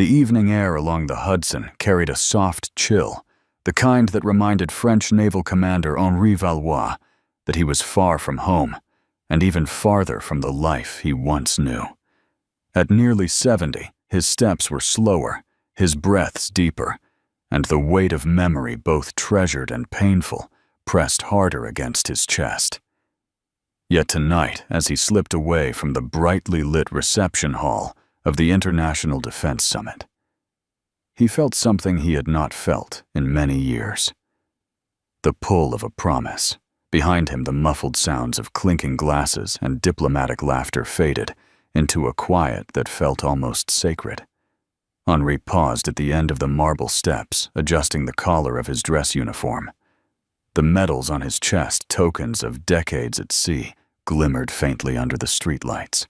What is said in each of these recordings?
The evening air along the Hudson carried a soft chill, the kind that reminded French naval commander Henri Valois that he was far from home and even farther from the life he once knew. At nearly 70, his steps were slower, his breaths deeper, and the weight of memory, both treasured and painful, pressed harder against his chest. Yet tonight, as he slipped away from the brightly lit reception hall of the International Defense Summit, he felt something he had not felt in many years. The pull of a promise. Behind him, the muffled sounds of clinking glasses and diplomatic laughter faded into a quiet that felt almost sacred. Henri paused at the end of the marble steps, adjusting the collar of his dress uniform. The medals on his chest, tokens of decades at sea, glimmered faintly under the streetlights.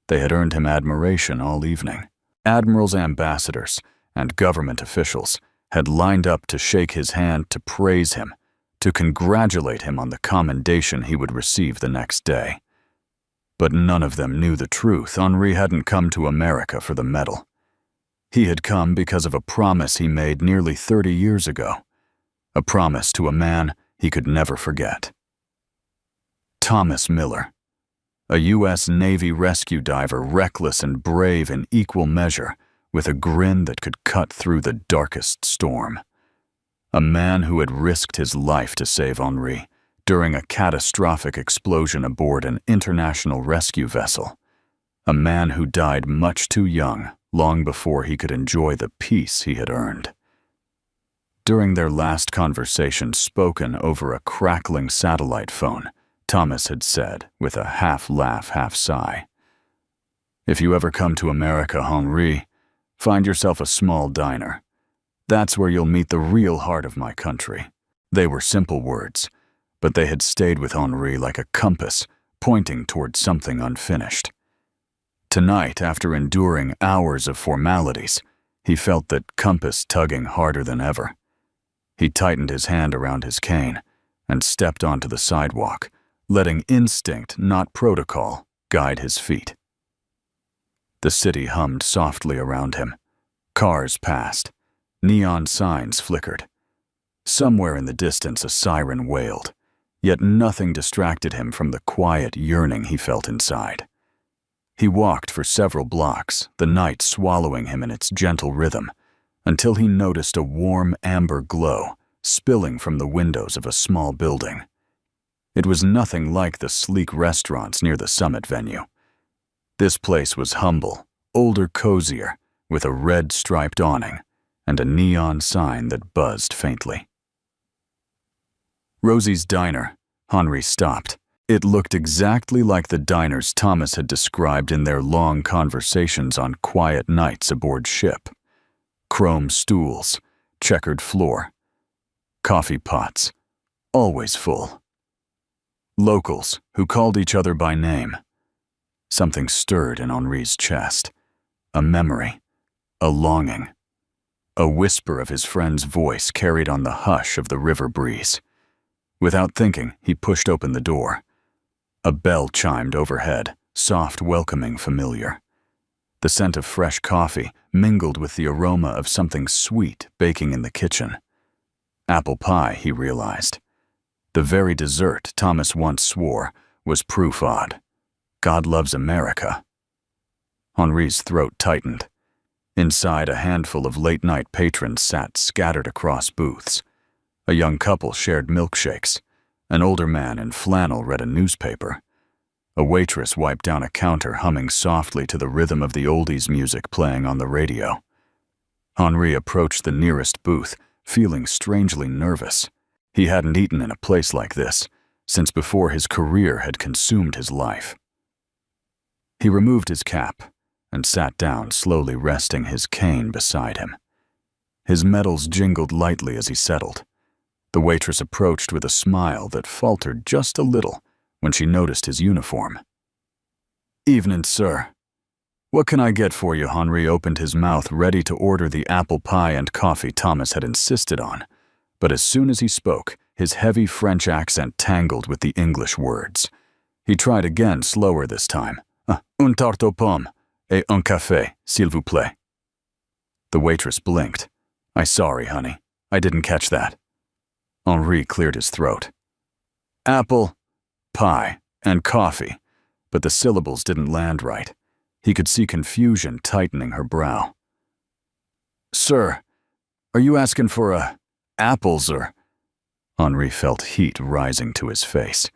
They had earned him admiration all evening. Admirals, ambassadors, and government officials had lined up to shake his hand, to praise him, to congratulate him on the commendation he would receive the next day. But none of them knew the truth. Henri hadn't come to America for the medal. He had come because of a promise he made nearly 30 years ago, a promise to a man he could never forget. Thomas Miller, a U.S. Navy rescue diver, reckless and brave in equal measure, with a grin that could cut through the darkest storm. A man who had risked his life to save Henri during a catastrophic explosion aboard an international rescue vessel. A man who died much too young, long before he could enjoy the peace he had earned. During their last conversation, spoken over a crackling satellite phone, Thomas had said, with a half-laugh, half-sigh, "If you ever come to America, Henri, find yourself a small diner. That's where you'll meet the real heart of my country." They were simple words, but they had stayed with Henri like a compass, pointing toward something unfinished. Tonight, after enduring hours of formalities, he felt that compass tugging harder than ever. He tightened his hand around his cane and stepped onto the sidewalk, letting instinct, not protocol, guide his feet. The city hummed softly around him. Cars passed. Neon signs flickered. Somewhere in the distance, a siren wailed, yet nothing distracted him from the quiet yearning he felt inside. He walked for several blocks, the night swallowing him in its gentle rhythm, until he noticed a warm amber glow spilling from the windows of a small building. It was nothing like the sleek restaurants near the summit venue. This place was humble, older, cozier, with a red striped awning and a neon sign that buzzed faintly. Rosie's Diner. Henri stopped. It looked exactly like the diners Thomas had described in their long conversations on quiet nights aboard ship. Chrome stools, checkered floor, coffee pots, always full. Locals who called each other by name. Something stirred in Henri's chest. A memory, a longing. A whisper of his friend's voice carried on the hush of the river breeze. Without thinking, he pushed open the door. A bell chimed overhead, soft, welcoming, familiar. The scent of fresh coffee mingled with the aroma of something sweet baking in the kitchen. Apple pie, he realized. The very dessert Thomas once swore was proof odd. God loves America. Henri's throat tightened. Inside, a handful of late-night patrons sat scattered across booths. A young couple shared milkshakes. An older man in flannel read a newspaper. A waitress wiped down a counter, humming softly to the rhythm of the oldies music playing on the radio. Henri approached the nearest booth, feeling strangely nervous. He hadn't eaten in a place like this since before his career had consumed his life. He removed his cap and sat down, slowly resting his cane beside him. His medals jingled lightly as he settled. The waitress approached with a smile that faltered just a little when she noticed his uniform. "Evening, sir. What can I get for you?" Henri opened his mouth, ready to order the apple pie and coffee Thomas had insisted on. But as soon as he spoke, his heavy French accent tangled with the English words. He tried again, slower this time. "Un tarte aux pommes et un café, s'il vous plaît." The waitress blinked. Sorry, honey. I didn't catch that. Henri cleared his throat. Apple, pie, and coffee, but the syllables didn't land right. He could see confusion tightening her brow. Sir, are you asking for apples or? Henri felt heat rising to his face.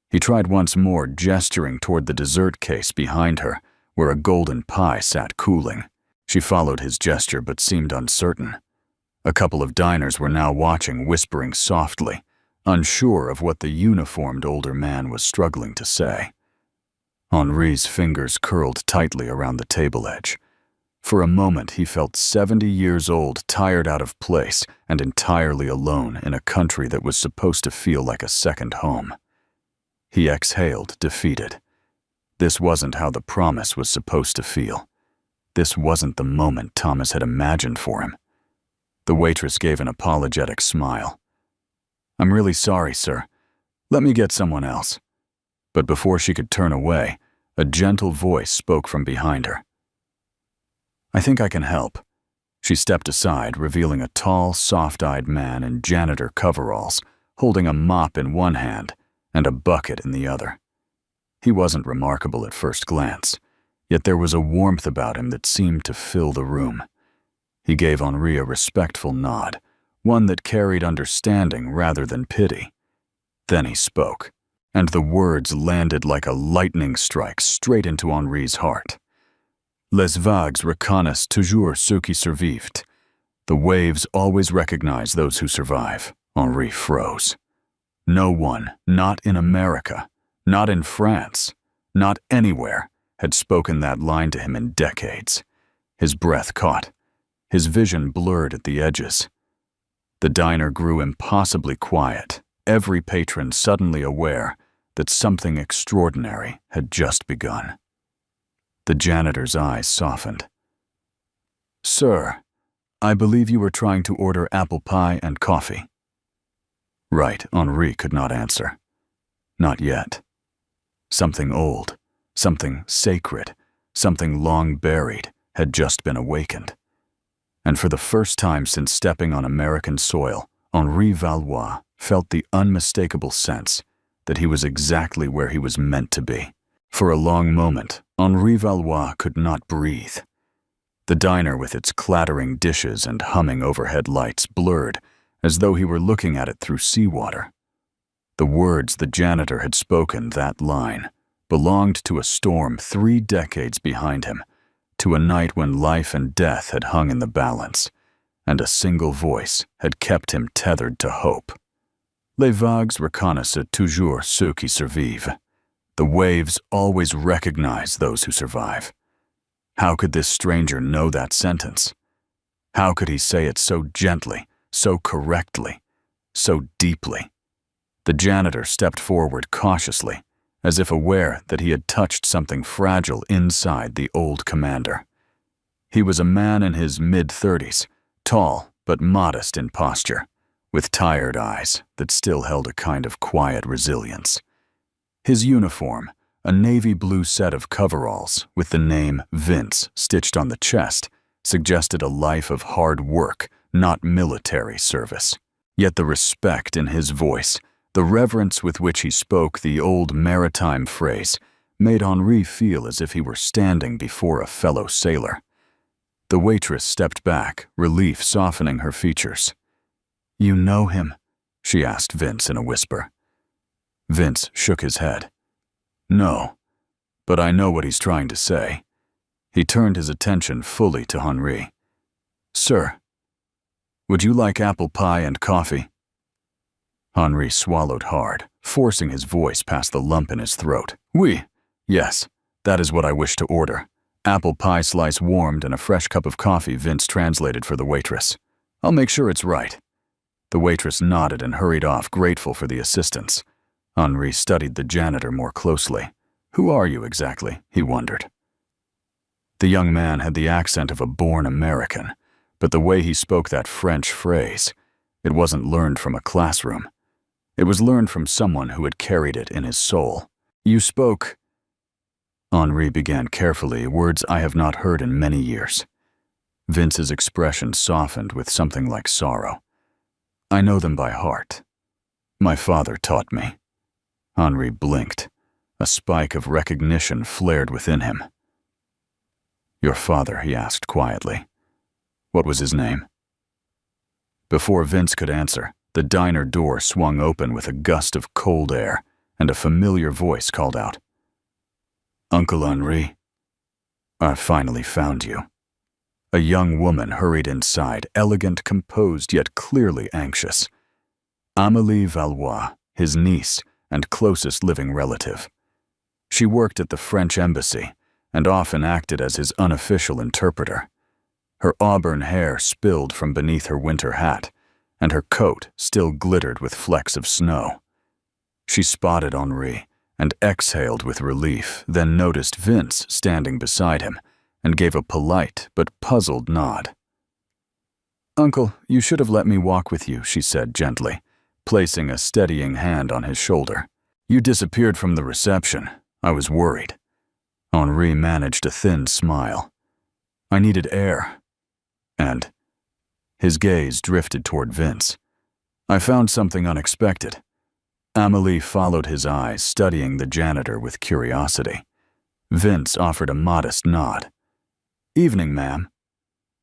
He tried once more, gesturing toward the dessert case behind her, where a golden pie sat cooling. She followed his gesture but seemed uncertain. A couple of diners were now watching, whispering softly, unsure of what the uniformed older man was struggling to say. Henri's fingers curled tightly around the table edge. For a moment he felt 70 years old, tired out of place, and entirely alone in a country that was supposed to feel like a second home. He exhaled, defeated. This wasn't how the promise was supposed to feel. This wasn't the moment Thomas had imagined for him. The waitress gave an apologetic smile. I'm really sorry, sir. Let me get someone else. But before she could turn away, a gentle voice spoke from behind her. I think I can help. She stepped aside, revealing a tall, soft-eyed man in janitor coveralls, holding a mop in one hand and a bucket in the other. He wasn't remarkable at first glance, yet there was a warmth about him that seemed to fill the room. He gave Henri a respectful nod, one that carried understanding rather than pity. Then he spoke, and the words landed like a lightning strike straight into Henri's heart. Les vagues reconnaissent toujours ceux qui survivent. The waves always recognize those who survive. Henri froze. No one, not in America, not in France, not anywhere, had spoken that line to him in decades. His breath caught. His vision blurred at the edges. The diner grew impossibly quiet, every patron suddenly aware that something extraordinary had just begun. The janitor's eyes softened. Sir, I believe you were trying to order apple pie and coffee. Right, Henri could not answer. Not yet. Something old, something sacred, something long buried had just been awakened. And for the first time since stepping on American soil, Henri Valois felt the unmistakable sense that he was exactly where he was meant to be. For a long moment, Henri Valois could not breathe. The diner with its clattering dishes and humming overhead lights blurred as though he were looking at it through seawater. The words the janitor had spoken, that line, belonged to a storm 3 decades behind him, to a night when life and death had hung in the balance, and a single voice had kept him tethered to hope. Les vagues reconnaissent toujours ceux qui survivent. The waves always recognize those who survive. How could this stranger know that sentence? How could he say it so gently, so correctly, so deeply? The janitor stepped forward cautiously, as if aware that he had touched something fragile inside the old commander. He was a man in his mid-30s, tall but modest in posture, with tired eyes that still held a kind of quiet resilience. His uniform, a navy blue set of coveralls with the name Vince stitched on the chest, suggested a life of hard work, not military service. Yet the respect in his voice, the reverence with which he spoke the old maritime phrase, made Henri feel as if he were standing before a fellow sailor. The waitress stepped back, relief softening her features. You know him? She asked Vince in a whisper. Vince shook his head. No, but I know what he's trying to say. He turned his attention fully to Henri. Sir, would you like apple pie and coffee? Henri swallowed hard, forcing his voice past the lump in his throat. Oui, yes, that is what I wish to order. Apple pie slice warmed and a fresh cup of coffee, Vince translated for the waitress. I'll make sure it's right. The waitress nodded and hurried off, grateful for the assistance. Henri studied the janitor more closely. Who are you exactly? He wondered. The young man had the accent of a born American, but the way he spoke that French phrase, it wasn't learned from a classroom. It was learned from someone who had carried it in his soul. You spoke... Henri began carefully, words I have not heard in many years. Vince's expression softened with something like sorrow. I know them by heart. My father taught me. Henri blinked. A spike of recognition flared within him. Your father, he asked quietly. What was his name? Before Vince could answer, the diner door swung open with a gust of cold air, and a familiar voice called out. Uncle Henri, I finally found you. A young woman hurried inside, elegant, composed, yet clearly anxious. Amélie Valois, his niece and closest living relative. She worked at the French embassy and often acted as his unofficial interpreter. Her auburn hair spilled from beneath her winter hat, and her coat still glittered with flecks of snow. She spotted Henri and exhaled with relief, then noticed Vince standing beside him and gave a polite but puzzled nod. Uncle, you should have let me walk with you, she said gently, placing a steadying hand on his shoulder. You disappeared from the reception. I was worried. Henri managed a thin smile. I needed air. And his gaze drifted toward Vince. I found something unexpected. Amélie followed his eyes, studying the janitor with curiosity. Vince offered a modest nod. Evening, ma'am.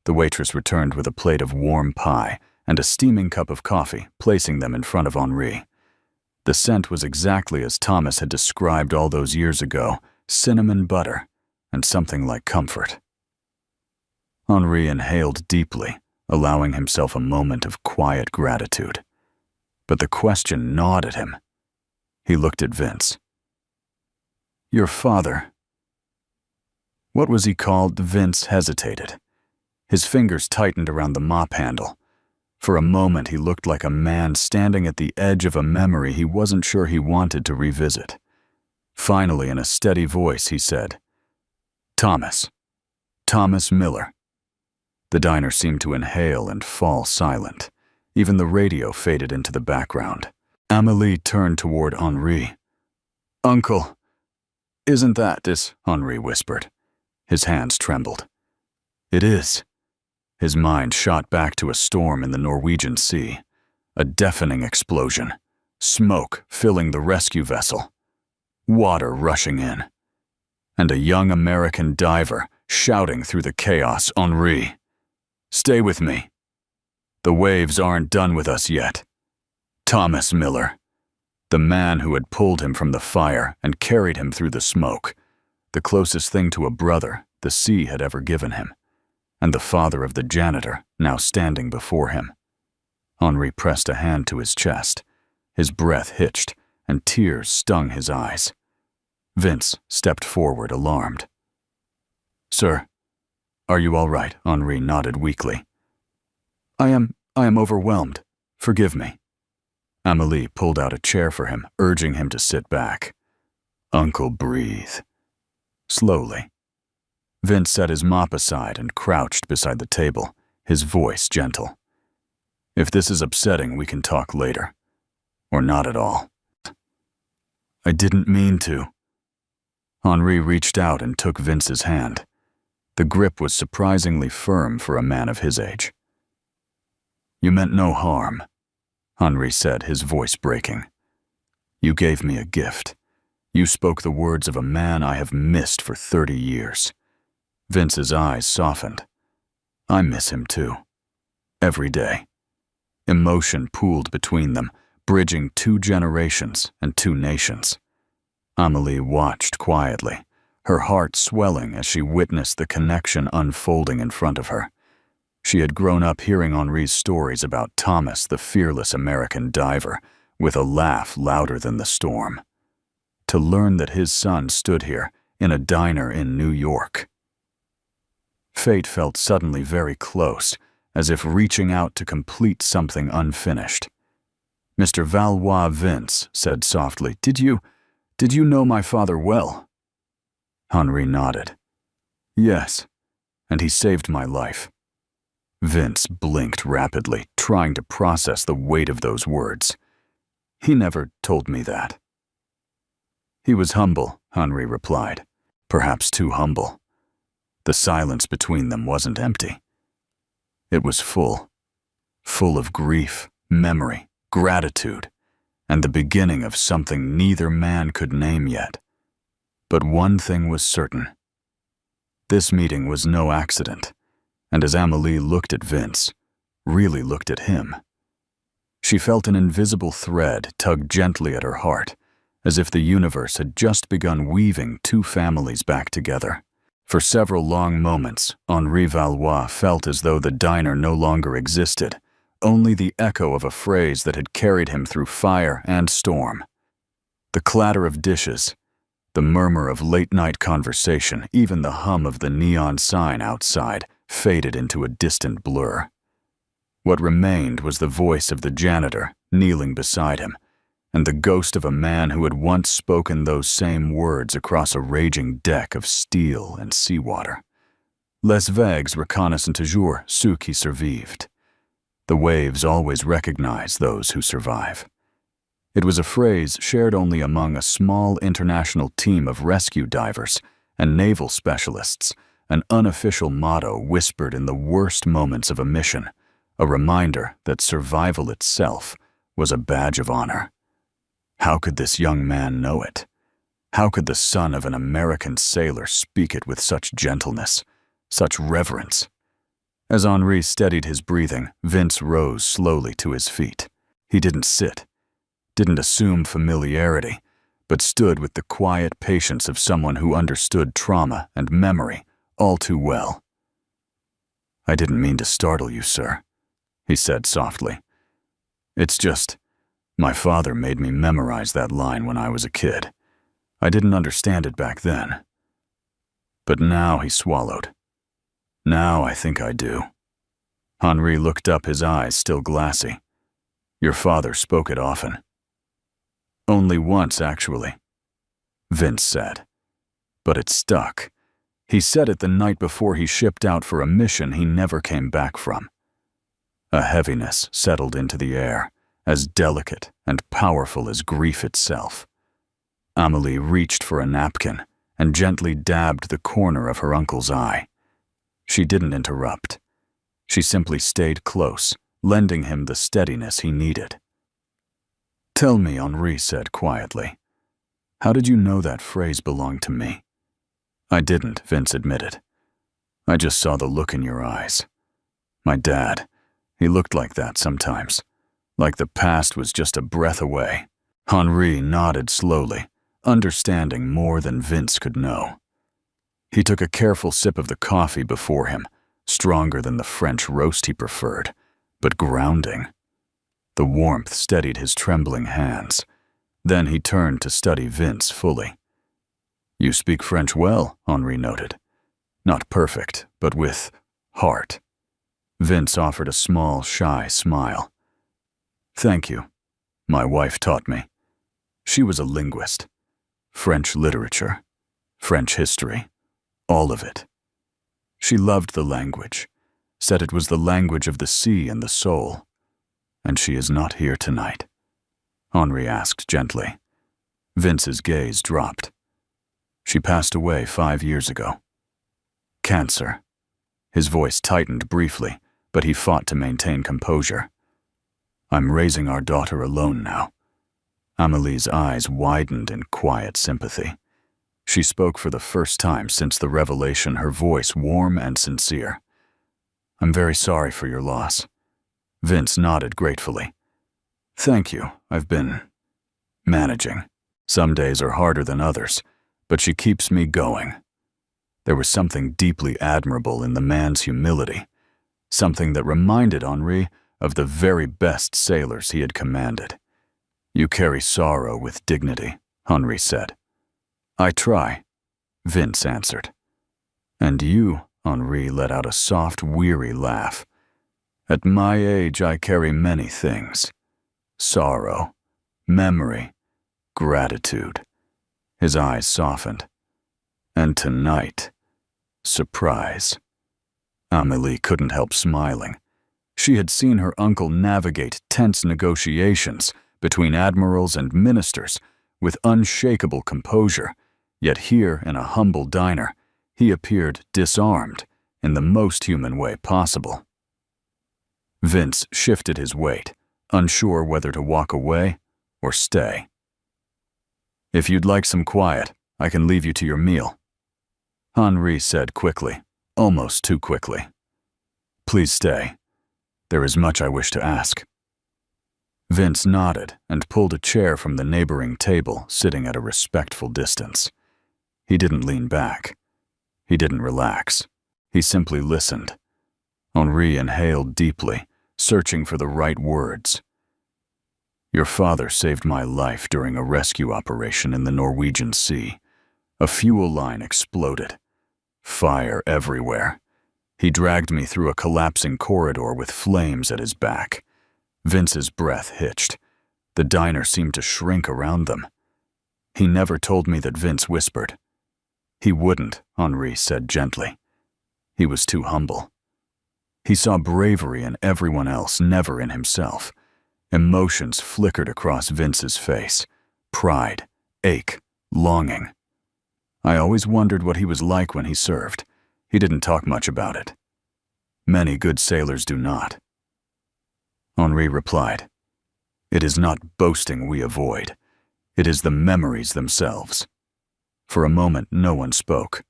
The waitress returned with a plate of warm pie and a steaming cup of coffee, placing them in front of Henri. The scent was exactly as Thomas had described all those years ago, cinnamon butter, and something like comfort. Henri inhaled deeply, allowing himself a moment of quiet gratitude. But the question gnawed at him. He looked at Vince. Your father. What was he called? Vince hesitated. His fingers tightened around the mop handle. For a moment he looked like a man standing at the edge of a memory he wasn't sure he wanted to revisit. Finally, in a steady voice, he said, Thomas. Thomas Miller. The diner seemed to inhale and fall silent. Even the radio faded into the background. Amélie turned toward Henri. Uncle, isn't that this? Henri whispered. His hands trembled. It is. His mind shot back to a storm in the Norwegian Sea. A deafening explosion. Smoke filling the rescue vessel. Water rushing in. And a young American diver shouting through the chaos, Henri. Stay with me. The waves aren't done with us yet. Thomas Miller. The man who had pulled him from the fire and carried him through the smoke. The closest thing to a brother the sea had ever given him. And the father of the janitor now standing before him. Henri pressed a hand to his chest. His breath hitched, and tears stung his eyes. Vince stepped forward, alarmed. Sir, are you all right? Henri nodded weakly. I am overwhelmed. Forgive me. Amélie pulled out a chair for him, urging him to sit back. Uncle, breathe. Slowly. Vince set his mop aside and crouched beside the table, his voice gentle. If this is upsetting, we can talk later. Or not at all. I didn't mean to. Henri reached out and took Vince's hand. The grip was surprisingly firm for a man of his age. You meant no harm, Henri said, his voice breaking. You gave me a gift. You spoke the words of a man I have missed for 30 years. Vince's eyes softened. I miss him too. Every day. Emotion pooled between them, bridging 2 generations and 2 nations. Amélie watched quietly, her heart swelling as she witnessed the connection unfolding in front of her. She had grown up hearing Henri's stories about Thomas, the fearless American diver, with a laugh louder than the storm. To learn that his son stood here in a diner in New York. Fate felt suddenly very close, as if reaching out to complete something unfinished. Mr. Valois, Vince said softly, Did you know my father well? Henri nodded. Yes, and he saved my life. Vince blinked rapidly, trying to process the weight of those words. He never told me that. He was humble, Henri replied, perhaps too humble. The silence between them wasn't empty. It was full of grief, memory, gratitude, and the beginning of something neither man could name yet. But one thing was certain. This meeting was no accident, and as Amelie looked at Vince, really looked at him, she felt an invisible thread tug gently at her heart, as if the universe had just begun weaving two families back together. For several long moments, Henri Valois felt as though the diner no longer existed, only the echo of a phrase that had carried him through fire and storm. The clatter of dishes, the murmur of late-night conversation, even the hum of the neon sign outside faded into a distant blur. What remained was the voice of the janitor kneeling beside him, and the ghost of a man who had once spoken those same words across a raging deck of steel and seawater. Les vagues reconnaissent toujours ceux qui survivent. The waves always recognize those who survive. It was a phrase shared only among a small international team of rescue divers and naval specialists, an unofficial motto whispered in the worst moments of a mission, a reminder that survival itself was a badge of honor. How could this young man know it? How could the son of an American sailor speak it with such gentleness, such reverence? As Henri steadied his breathing, Vince rose slowly to his feet. He didn't sit, didn't assume familiarity, but stood with the quiet patience of someone who understood trauma and memory all too well. "I didn't mean to startle you, sir," he said softly. "It's just, my father made me memorize that line when I was a kid. I didn't understand it back then. But now," he swallowed. "Now I think I do." Henri looked up, his eyes still glassy. "Your father spoke it often." "Only once, actually," Vince said. "But it stuck. He said it the night before he shipped out for a mission he never came back from." A heaviness settled into the air, as delicate and powerful as grief itself. Amelie reached for a napkin and gently dabbed the corner of her uncle's eye. She didn't interrupt. She simply stayed close, lending him the steadiness he needed. "Tell me," Henri said quietly, "how did you know that phrase belonged to me?" "I didn't," Vince admitted. "I just saw the look in your eyes. My dad, he looked like that sometimes. Like the past was just a breath away." Henri nodded slowly, understanding more than Vince could know. He took a careful sip of the coffee before him, stronger than the French roast he preferred, but grounding. The warmth steadied his trembling hands. Then he turned to study Vince fully. "You speak French well," Henri noted. "Not perfect, but with heart." Vince offered a small, shy smile. "Thank you. My wife taught me. She was a linguist. French literature, French history, all of it. She loved the language, said it was the language of the sea and the soul. And she is not here tonight?" Henri asked gently. Vince's gaze dropped. "She passed away 5 years ago. Cancer." His voice tightened briefly, but he fought to maintain composure. "I'm raising our daughter alone now." Amelie's eyes widened in quiet sympathy. She spoke for the first time since the revelation, her voice warm and sincere. "I'm very sorry for your loss." Vince nodded gratefully. "Thank you. I've been managing. Some days are harder than others, but she keeps me going." There was something deeply admirable in the man's humility, something that reminded Henri of the very best sailors he had commanded. "You carry sorrow with dignity," Henri said. "I try," Vince answered. "And you," Henri let out a soft, weary laugh. "At my age I carry many things. Sorrow, memory, gratitude." His eyes softened. "And tonight, surprise." Amelie couldn't help smiling. She had seen her uncle navigate tense negotiations between admirals and ministers with unshakable composure, yet here in a humble diner, he appeared disarmed in the most human way possible. Vince shifted his weight, unsure whether to walk away or stay. "If you'd like some quiet, I can leave you to your meal," Henri said quickly, almost too quickly. "Please stay. There is much I wish to ask." Vince nodded and pulled a chair from the neighboring table, sitting at a respectful distance. He didn't lean back. He didn't relax. He simply listened. Henri inhaled deeply, searching for the right words. "Your father saved my life during a rescue operation in the Norwegian Sea. A fuel line exploded. Fire everywhere. He dragged me through a collapsing corridor with flames at his back." Vince's breath hitched. The diner seemed to shrink around them. "He never told me that," Vince whispered. "He wouldn't," Henri said gently. He was too humble. He saw bravery in everyone else, never in himself. Emotions flickered across Vince's face. Pride, ache, longing. "I always wondered what he was like when he served. He didn't talk much about it. Many good sailors do not." Henri replied, "It is not boasting we avoid. It is the memories themselves." For a moment, no one spoke.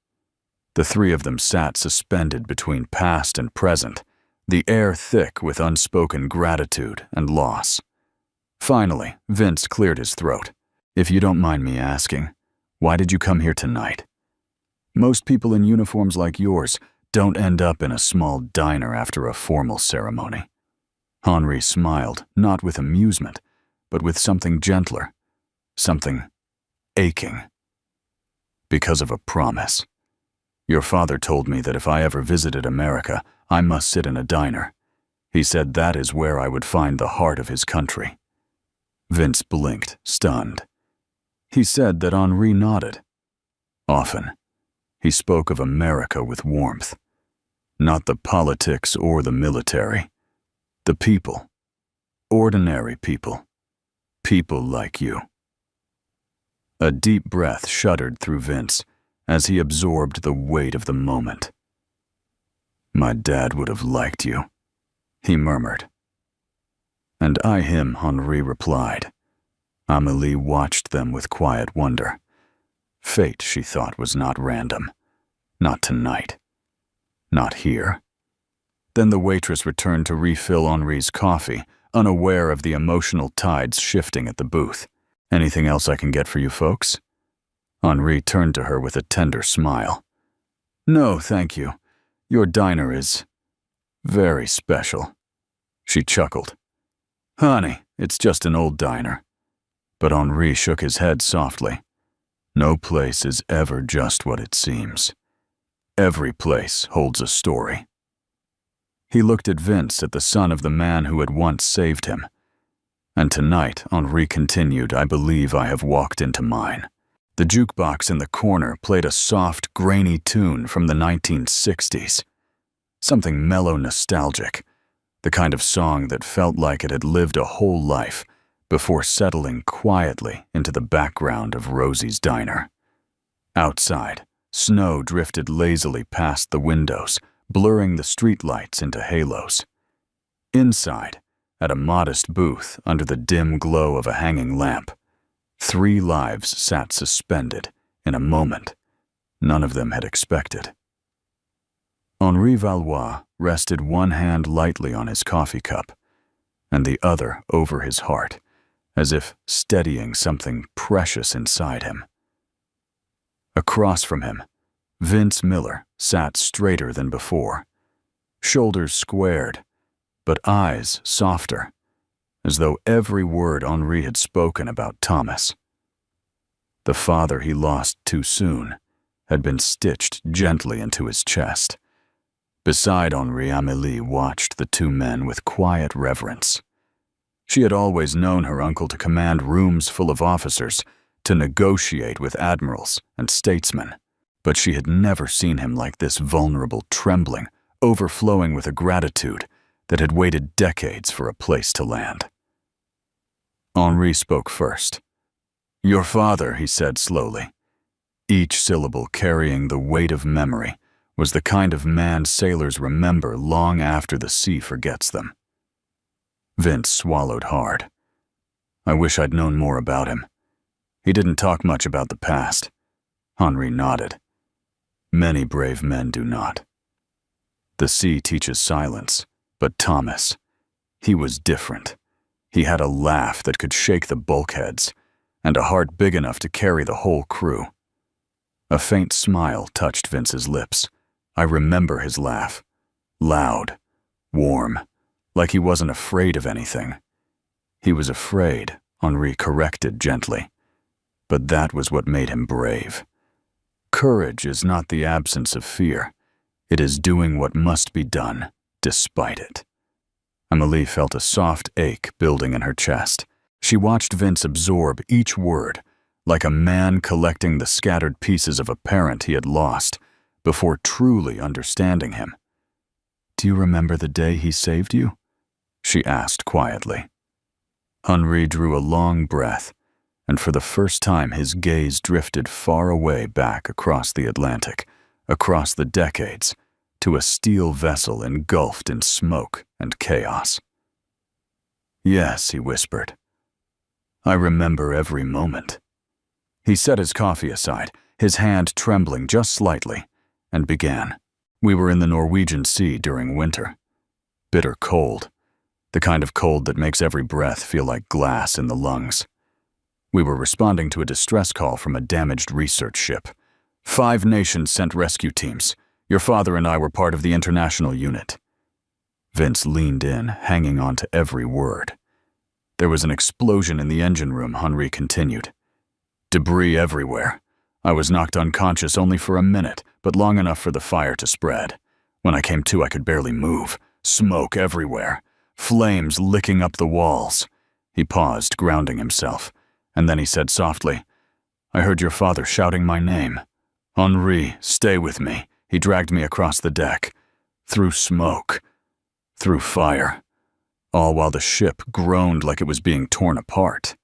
The three of them sat suspended between past and present, the air thick with unspoken gratitude and loss. Finally, Vince cleared his throat. "If you don't mind me asking, why did you come here tonight? Most people in uniforms like yours don't end up in a small diner after a formal ceremony." Henri smiled, not with amusement, but with something gentler, something aching. "Because of a promise. Your father told me that if I ever visited America, I must sit in a diner. He said that is where I would find the heart of his country." Vince blinked, stunned. He said that Henri nodded. Often, he spoke of America with warmth. Not the politics or the military. The people. Ordinary people. People like you. A deep breath shuddered through Vince as he absorbed the weight of the moment. "My dad would have liked you," he murmured. "And I him," Henri replied. Amélie watched them with quiet wonder. Fate, she thought, was not random. Not tonight. Not here. Then the waitress returned to refill Henri's coffee, unaware of the emotional tides shifting at the booth. "Anything else I can get for you folks?" Henri turned to her with a tender smile. "No, thank you. Your diner is very special." She chuckled. "Honey, it's just an old diner." But Henri shook his head softly. "No place is ever just what it seems. Every place holds a story." He looked at Vince, at the son of the man who had once saved him. "And tonight," Henri continued, "I believe I have walked into mine." The jukebox in the corner played a soft, grainy tune from the 1960s. Something mellow nostalgic, the kind of song that felt like it had lived a whole life before settling quietly into the background of Rosie's diner. Outside, snow drifted lazily past the windows, blurring the streetlights into halos. Inside, at a modest booth under the dim glow of a hanging lamp, 3 lives sat suspended in a moment none of them had expected. Henri Valois rested one hand lightly on his coffee cup and the other over his heart, as if steadying something precious inside him. Across from him, Vince Miller sat straighter than before, shoulders squared, but eyes softer, as though every word Henri had spoken about Thomas, the father he lost too soon, had been stitched gently into his chest. Beside Henri, Amélie watched the 2 men with quiet reverence. She had always known her uncle to command rooms full of officers, to negotiate with admirals and statesmen, but she had never seen him like this, vulnerable, trembling, overflowing with a gratitude that had waited decades for a place to land. Henri spoke first. "Your father," he said slowly, each syllable carrying the weight of memory, was the kind of man sailors remember long after the sea forgets them. Vince swallowed hard. I wish I'd known more about him. He didn't talk much about the past. Henri nodded. Many brave men do not. The sea teaches silence, but Thomas, he was different. He had a laugh that could shake the bulkheads, and a heart big enough to carry the whole crew. A faint smile touched Vince's lips. I remember his laugh. Loud, warm, like he wasn't afraid of anything. He was afraid, Henri corrected gently. But that was what made him brave. Courage is not the absence of fear. It is doing what must be done, despite it. Amélie felt a soft ache building in her chest. She watched Vince absorb each word, like a man collecting the scattered pieces of a parent he had lost, before truly understanding him. "Do you remember the day he saved you?" she asked quietly. Henri drew a long breath, and for the first time his gaze drifted far away back across the Atlantic, across the decades, to a steel vessel engulfed in smoke and chaos. "Yes," he whispered. "I remember every moment." He set his coffee aside, his hand trembling just slightly, and began. "We were in the Norwegian Sea during winter. Bitter cold, the kind of cold that makes every breath feel like glass in the lungs. We were responding to a distress call from a damaged research ship. 5 nations sent rescue teams. Your father and I were part of the international unit." Vince leaned in, hanging on to every word. "There was an explosion in the engine room," Henri continued. "Debris everywhere. I was knocked unconscious only for a minute, but long enough for the fire to spread. When I came to, I could barely move. Smoke everywhere. Flames licking up the walls." He paused, grounding himself, and then he said softly, "I heard your father shouting my name. Henri, stay with me." He dragged me across the deck, through smoke, through fire, all while the ship groaned like it was being torn apart.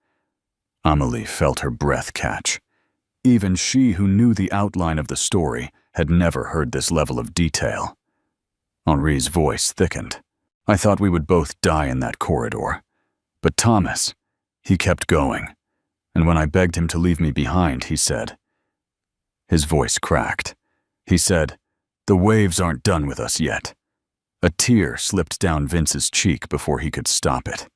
Amélie felt her breath catch. Even she, who knew the outline of the story, had never heard this level of detail. Henri's voice thickened. "I thought we would both die in that corridor. But Thomas, he kept going. And when I begged him to leave me behind, he said..." His voice cracked. He said, "The waves aren't done with us yet." A tear slipped down Vince's cheek before he could stop it.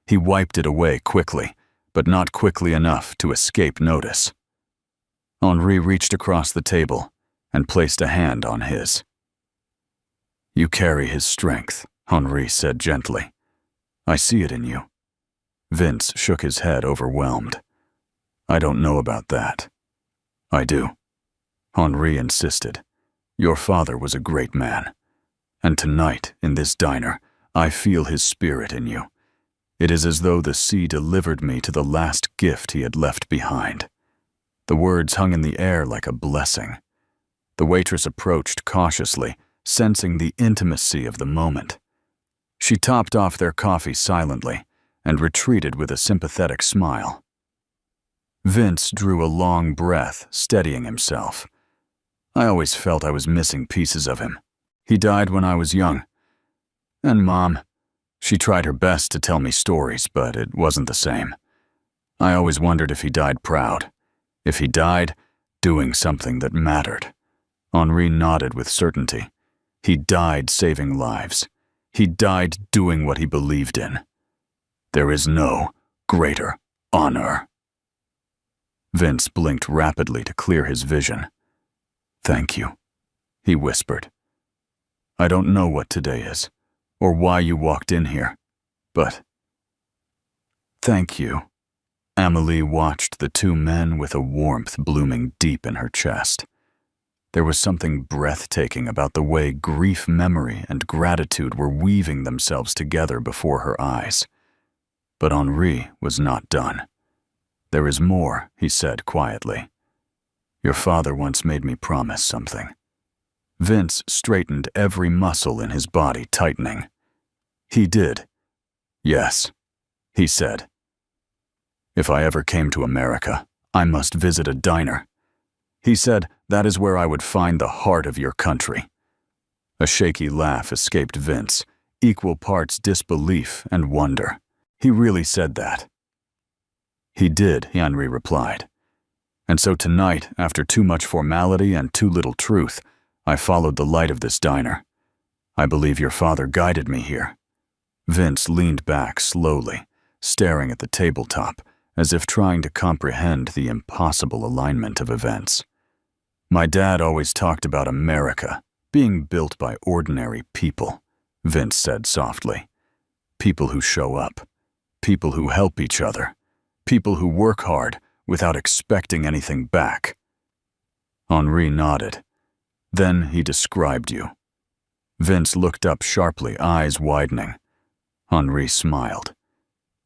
He wiped it away quickly, but not quickly enough to escape notice. Henri reached across the table and placed a hand on his. "You carry his strength," Henri said gently. "I see it in you." Vince shook his head, overwhelmed. "I don't know about that." "I do." Henri insisted. "Your father was a great man. And tonight, in this diner, I feel his spirit in you. It is as though the sea delivered me to the last gift he had left behind." The words hung in the air like a blessing. The waitress approached cautiously, sensing the intimacy of the moment. She topped off their coffee silently and retreated with a sympathetic smile. Vince drew a long breath, steadying himself. "I always felt I was missing pieces of him. He died when I was young. And Mom, she tried her best to tell me stories, but it wasn't the same. I always wondered if he died proud. If he died, doing something that mattered." Henri nodded with certainty. He died saving lives. He died doing what he believed in. There is no greater honor. Vince blinked rapidly to clear his vision. "Thank you," he whispered. "I don't know what today is, or why you walked in here, but thank you." Amélie watched the 2 men with a warmth blooming deep in her chest. There was something breathtaking about the way grief, memory, and gratitude were weaving themselves together before her eyes. But Henri was not done. "There is more," he said quietly. "Your father once made me promise something." Vince straightened, every muscle in his body tightening. "He did." "Yes," he said. "If I ever came to America, I must visit a diner." He said, "That is where I would find the heart of your country." A shaky laugh escaped Vince, equal parts disbelief and wonder. He really said that. He did, Henri replied. And so tonight, after too much formality and too little truth, I followed the light of this diner. I believe your father guided me here. Vince leaned back slowly, staring at the tabletop, as if trying to comprehend the impossible alignment of events. My dad always talked about America being built by ordinary people, Vince said softly. People who show up, people who help each other, people who work hard without expecting anything back. Henri nodded. Then he described you. Vince looked up sharply, eyes widening. Henri smiled.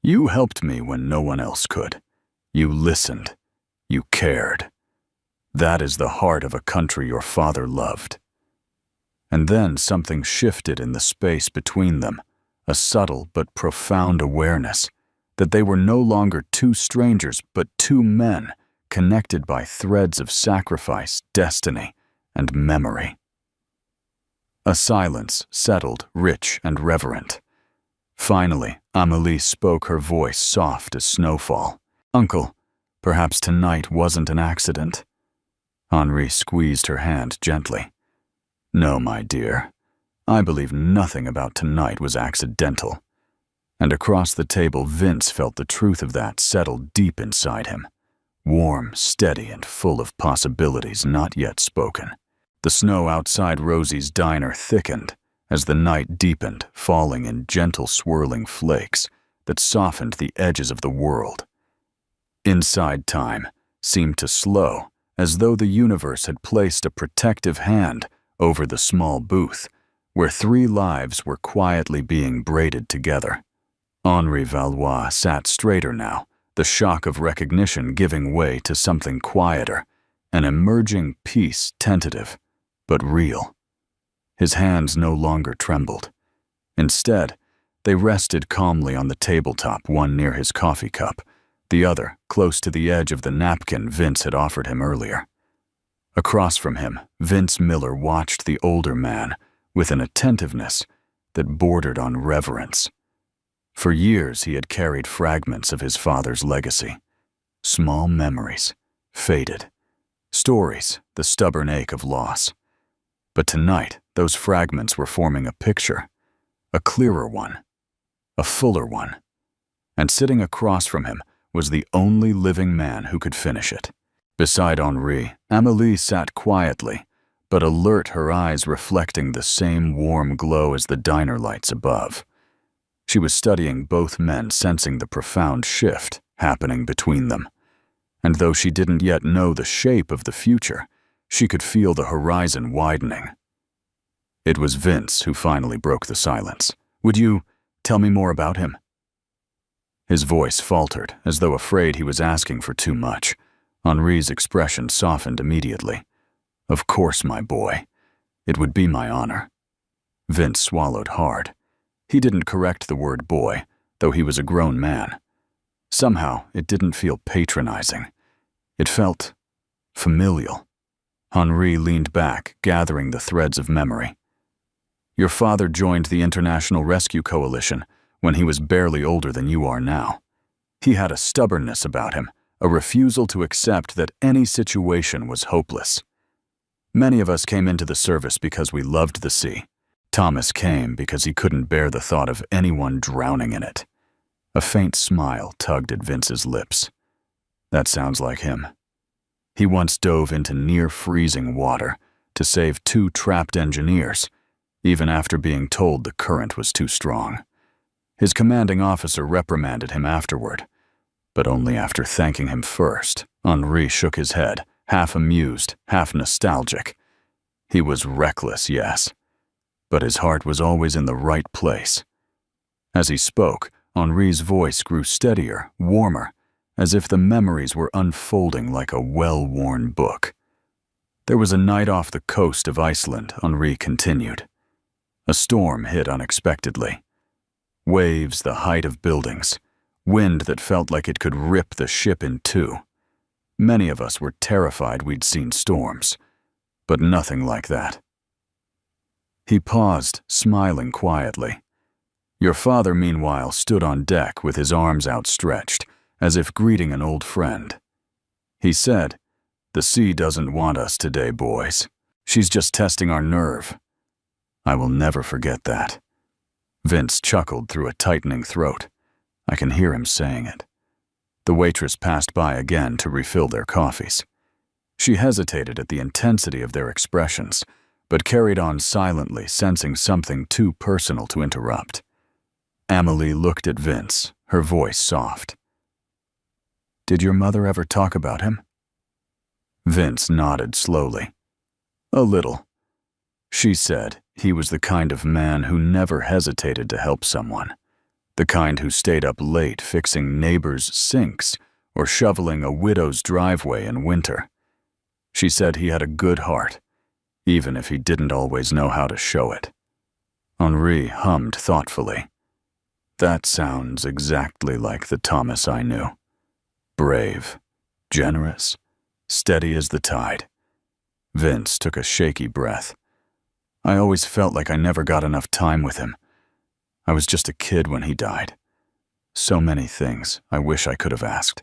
You helped me when no one else could. You listened. You cared. That is the heart of a country your father loved. And then something shifted in the space between them, a subtle but profound awareness that they were no longer two strangers but two men connected by threads of sacrifice, destiny, and memory. A silence settled, rich and reverent. Finally, Amélie spoke, her voice soft as snowfall. Uncle, perhaps tonight wasn't an accident. Henri squeezed her hand gently. No, my dear. I believe nothing about tonight was accidental. And across the table, Vince felt the truth of that settle deep inside him. Warm, steady, and full of possibilities not yet spoken. The snow outside Rosie's diner thickened as the night deepened, falling in gentle swirling flakes that softened the edges of the world. Inside time seemed to slow, as though the universe had placed a protective hand over the small booth, where 3 lives were quietly being braided together. Henri Valois sat straighter now, the shock of recognition giving way to something quieter, an emerging peace tentative, but real. His hands no longer trembled. Instead, they rested calmly on the tabletop, one near his coffee cup, the other close to the edge of the napkin Vince had offered him earlier. Across from him, Vince Miller watched the older man with an attentiveness that bordered on reverence. For years he had carried fragments of his father's legacy. Small memories, faded. Stories, the stubborn ache of loss. But tonight, those fragments were forming a picture, a clearer one, a fuller one. And sitting across from him was the only living man who could finish it. Beside Henri, Amélie sat quietly, but alert, her eyes reflecting the same warm glow as the diner lights above. She was studying both men, sensing the profound shift happening between them. And though she didn't yet know the shape of the future, she could feel the horizon widening. It was Vince who finally broke the silence. Would you tell me more about him? His voice faltered, as though afraid he was asking for too much. Henri's expression softened immediately. Of course, my boy. It would be my honor. Vince swallowed hard. He didn't correct the word boy, though he was a grown man. Somehow, it didn't feel patronizing. It felt familial. Henri leaned back, gathering the threads of memory. Your father joined the International Rescue Coalition when he was barely older than you are now. He had a stubbornness about him, a refusal to accept that any situation was hopeless. Many of us came into the service because we loved the sea. Thomas came because he couldn't bear the thought of anyone drowning in it. A faint smile tugged at Vince's lips. That sounds like him. He once dove into near-freezing water to save 2 trapped engineers, even after being told the current was too strong. His commanding officer reprimanded him afterward, but only after thanking him first. Henri shook his head, half amused, half nostalgic. He was reckless, yes, but his heart was always in the right place. As he spoke, Henri's voice grew steadier, warmer, as if the memories were unfolding like a well-worn book. There was a night off the coast of Iceland, Henri continued. A storm hit unexpectedly. Waves the height of buildings, wind that felt like it could rip the ship in 2. Many of us were terrified we'd seen storms, but nothing like that. He paused, smiling quietly. Your father, meanwhile, stood on deck with his arms outstretched, as if greeting an old friend. He said, "The sea doesn't want us today, boys. She's just testing our nerve." I will never forget that. Vince chuckled through a tightening throat. I can hear him saying it. The waitress passed by again to refill their coffees. She hesitated at the intensity of their expressions, but carried on silently, sensing something too personal to interrupt. Amelie looked at Vince, her voice soft. "Did your mother ever talk about him?" Vince nodded slowly. "A little. She said he was the kind of man who never hesitated to help someone, the kind who stayed up late fixing neighbors' sinks or shoveling a widow's driveway in winter. She said he had a good heart, even if he didn't always know how to show it." Henri hummed thoughtfully. "That sounds exactly like the Thomas I knew. Brave, generous, steady as the tide." Vince took a shaky breath. "I always felt like I never got enough time with him. I was just a kid when he died. So many things I wish I could have asked."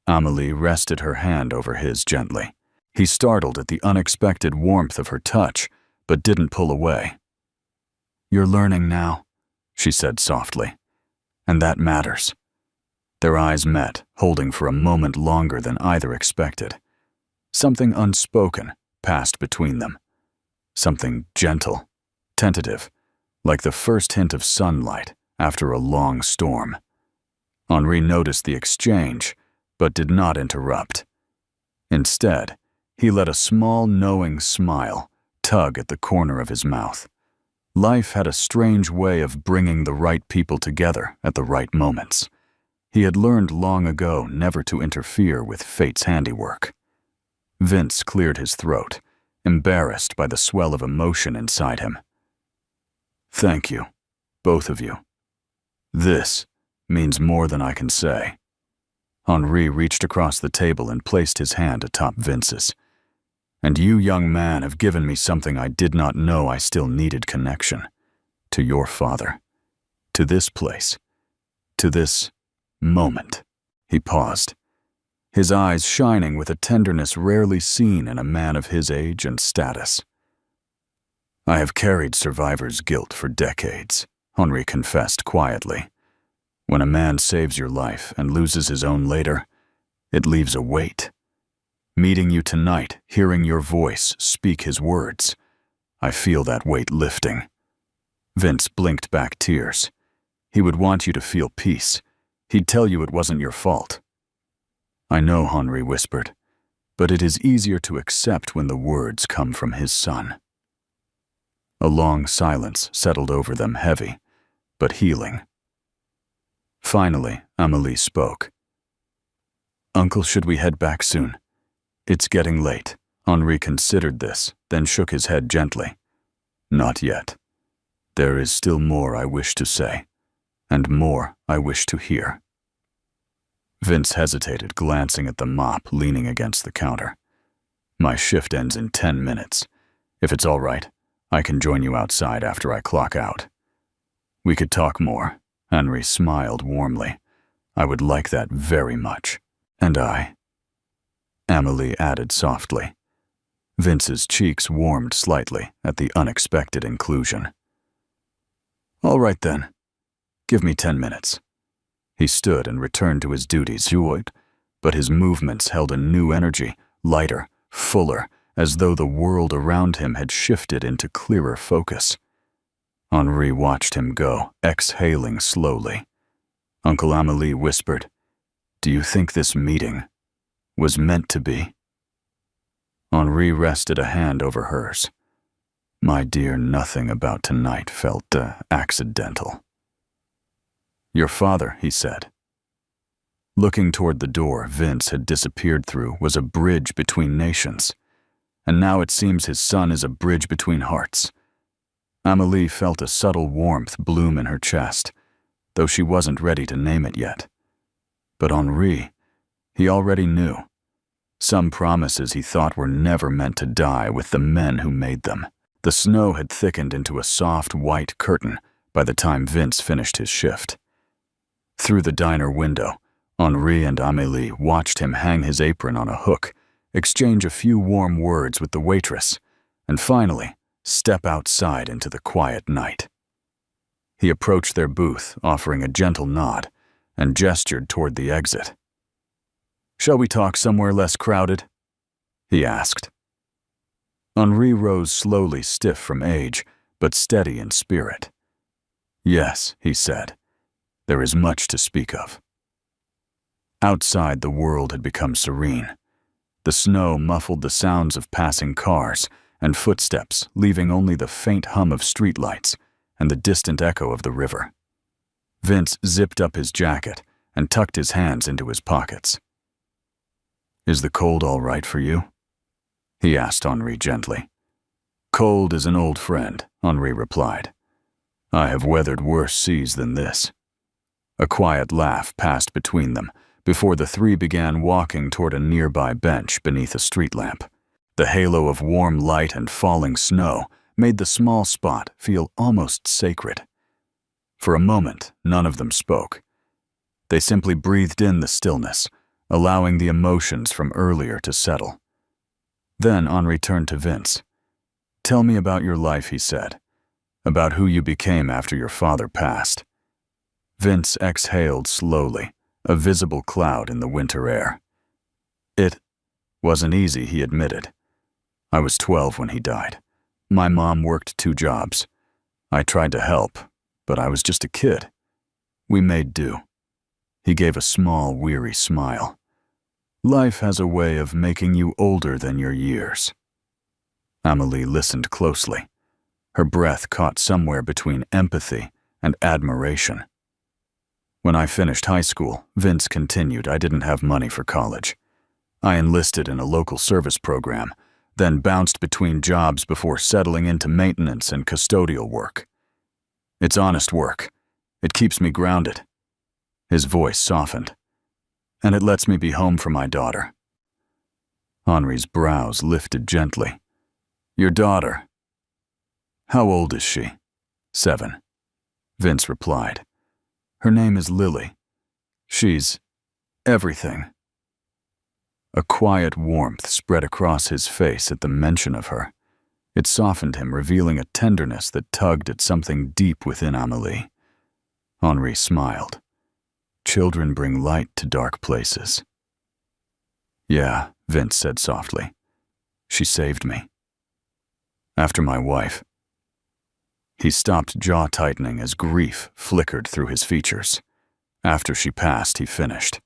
Amelie rested her hand over his gently. He startled at the unexpected warmth of her touch, but didn't pull away. "You're learning now," she said softly, "and that matters." Their eyes met, holding for a moment longer than either expected. Something unspoken passed between them. Something gentle, tentative, like the first hint of sunlight after a long storm. Henri noticed the exchange, but did not interrupt. Instead, he let a small, knowing smile tug at the corner of his mouth. Life had a strange way of bringing the right people together at the right moments. He had learned long ago never to interfere with fate's handiwork. Vince cleared his throat, embarrassed by the swell of emotion inside him. "Thank you, both of you. This means more than I can say." Henri reached across the table and placed his hand atop Vince's. "And you, young man, have given me something I did not know I still needed: connection. To your father. To this place. To this moment." He paused, his eyes shining with a tenderness rarely seen in a man of his age and status. "I have carried survivor's guilt for decades," Henri confessed quietly. "When a man saves your life and loses his own later, it leaves a weight. Meeting you tonight, hearing your voice speak his words, I feel that weight lifting." Vince blinked back tears. "He would want you to feel peace. He'd tell you it wasn't your fault." "I know," Henri whispered, "but it is easier to accept when the words come from his son." A long silence settled over them, heavy, but healing. Finally, Amelie spoke. "Uncle, should we head back soon? It's getting late." Henri considered this, then shook his head gently. "Not yet. There is still more I wish to say, and more I wish to hear." Vince hesitated, glancing at the mop leaning against the counter. "My shift ends in 10 minutes. If it's all right, I can join you outside after I clock out." "We could talk more." Henri smiled warmly. "I would like that very much." "And I," Amelie added softly. Vince's cheeks warmed slightly at the unexpected inclusion. "All right then. Give me 10 minutes." He stood and returned to his duties, but his movements held a new energy, lighter, fuller, as though the world around him had shifted into clearer focus. Henri watched him go, exhaling slowly. Uncle Amelie whispered, "Do you think this meeting was meant to be?" Henri rested a hand over hers. "My dear, nothing about tonight felt accidental." "Your father," he said. Looking toward the door Vince had disappeared through was a bridge between nations, and now it seems his son is a bridge between hearts. Amelie felt a subtle warmth bloom in her chest, though she wasn't ready to name it yet. But Henri, he already knew. Some promises he thought were never meant to die with the men who made them. The snow had thickened into a soft white curtain, by the time Vince finished his shift. Through the diner window, Henri and Amélie watched him hang his apron on a hook, exchange a few warm words with the waitress, and finally step outside into the quiet night. He approached their booth, offering a gentle nod, and gestured toward the exit. "Shall we talk somewhere less crowded?" he asked. Henri rose slowly, stiff from age, but steady in spirit. "Yes," he said. "There is much to speak of." Outside, the world had become serene. The snow muffled the sounds of passing cars and footsteps, leaving only the faint hum of streetlights and the distant echo of the river. Vince zipped up his jacket and tucked his hands into his pockets. "Is the cold all right for you?" he asked Henri gently. "Cold is an old friend," Henri replied. "I have weathered worse seas than this." A quiet laugh passed between them before the three began walking toward a nearby bench beneath a street lamp. The halo of warm light and falling snow made the small spot feel almost sacred. For a moment, none of them spoke. They simply breathed in the stillness, allowing the emotions from earlier to settle. Then Henri turned to Vince. "Tell me about your life," he said. "About who you became after your father passed." Vince exhaled slowly, a visible cloud in the winter air. "It wasn't easy," he admitted. "I was 12 when he died. My mom worked 2 jobs. I tried to help, but I was just a kid. We made do." He gave a small, weary smile. "Life has a way of making you older than your years." Amélie listened closely. Her breath caught somewhere between empathy and admiration. "When I finished high school," Vince continued, "I didn't have money for college. I enlisted in a local service program, then bounced between jobs before settling into maintenance and custodial work. It's honest work. It keeps me grounded." His voice softened. "And it lets me be home for my daughter." Henri's brows lifted gently. "Your daughter? How old is she?" 7. Vince replied. "Her name is Lily. She's everything." A quiet warmth spread across his face at the mention of her. It softened him, revealing a tenderness that tugged at something deep within Amélie. Henri smiled. "Children bring light to dark places." "Yeah," Vince said softly. "She saved me. After my wife." He stopped, jaw tightening as grief flickered through his features. "After she passed," he finished.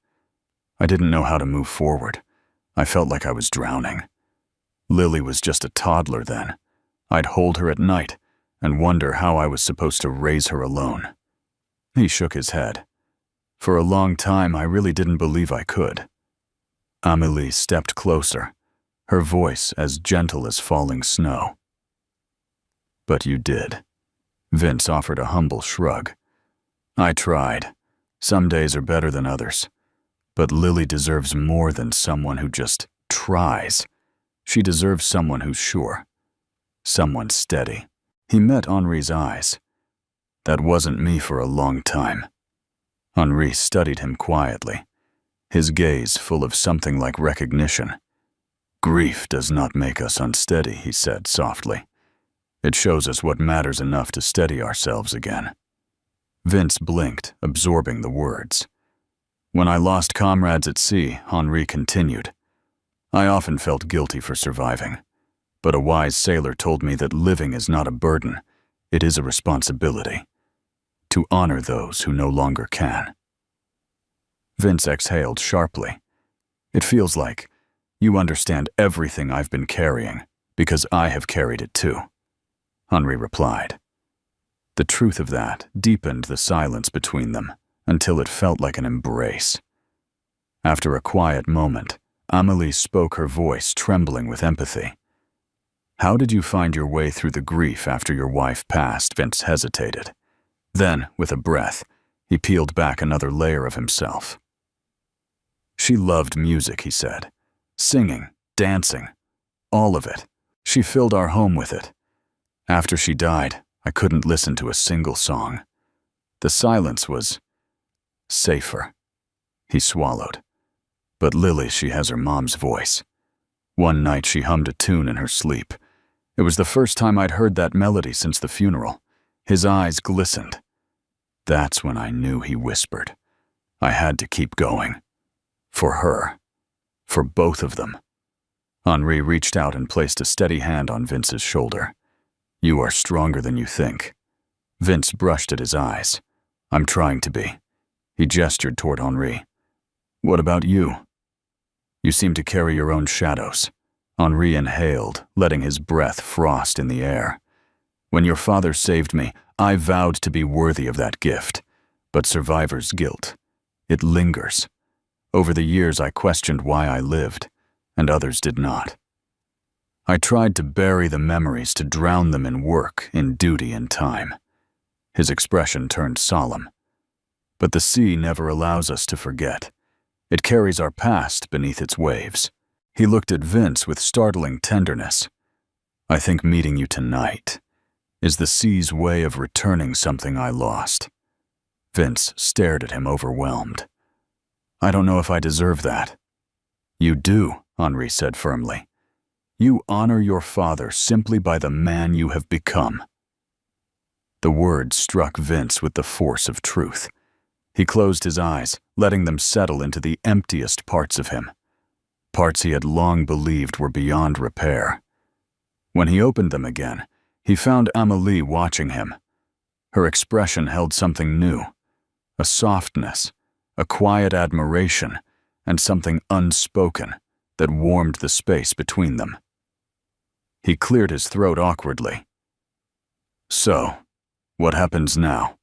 "I didn't know how to move forward. I felt like I was drowning. Lily was just a toddler then. I'd hold her at night and wonder how I was supposed to raise her alone." He shook his head. "For a long time, I really didn't believe I could." Amélie stepped closer, her voice as gentle as falling snow. "But you did." Vince offered a humble shrug. "I tried. Some days are better than others. But Lily deserves more than someone who just tries. She deserves someone who's sure. Someone steady." He met Henri's eyes. "That wasn't me for a long time." Henri studied him quietly, his gaze full of something like recognition. "Grief does not make us unsteady," he said softly. "It shows us what matters enough to steady ourselves again." Vince blinked, absorbing the words. "When I lost comrades at sea," Henri continued, "I often felt guilty for surviving. But a wise sailor told me that living is not a burden, it is a responsibility. To honor those who no longer can." Vince exhaled sharply. "It feels like you understand everything I've been carrying, because I have carried it too," Henri replied. The truth of that deepened the silence between them until it felt like an embrace. After a quiet moment, Amélie spoke, her voice trembling with empathy. "How did you find your way through the grief after your wife passed?" Vince hesitated. Then, with a breath, he peeled back another layer of himself. "She loved music," he said. "Singing, dancing, all of it. She filled our home with it. After she died, I couldn't listen to a single song. The silence was safer. He swallowed. But Lily, she has her mom's voice. One night she hummed a tune in her sleep. It was the first time I'd heard that melody since the funeral. His eyes glistened. That's when I knew, he whispered. I had to keep going. For her. For both of them. Henri reached out and placed a steady hand on Vince's shoulder. You are stronger than you think. Vince brushed at his eyes. I'm trying to be. He gestured toward Henri. What about you? You seem to carry your own shadows. Henri inhaled, letting his breath frost in the air. When your father saved me, I vowed to be worthy of that gift. But survivor's guilt, it lingers. Over the years I questioned why I lived, and others did not. I tried to bury the memories, to drown them in work, in duty and time. His expression turned solemn. But the sea never allows us to forget. It carries our past beneath its waves. He looked at Vince with startling tenderness. I think meeting you tonight is the sea's way of returning something I lost. Vince stared at him, overwhelmed. I don't know if I deserve that. You do, Henri said firmly. You honor your father simply by the man you have become. The words struck Vince with the force of truth. He closed his eyes, letting them settle into the emptiest parts of him. Parts he had long believed were beyond repair. When he opened them again, he found Amélie watching him. Her expression held something new, a softness, a quiet admiration, and something unspoken that warmed the space between them. He cleared his throat awkwardly. So, what happens now?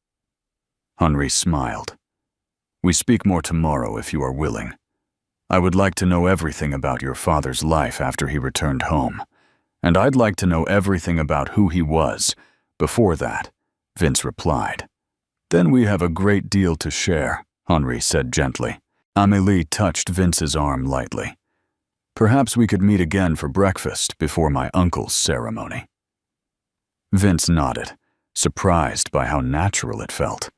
Henri smiled. We speak more tomorrow if you are willing. I would like to know everything about your father's life after he returned home, and I'd like to know everything about who he was before that, Vince replied. Then we have a great deal to share, Henri said gently. Amélie touched Vince's arm lightly. Perhaps we could meet again for breakfast before my uncle's ceremony. Vince nodded, surprised by how natural it felt.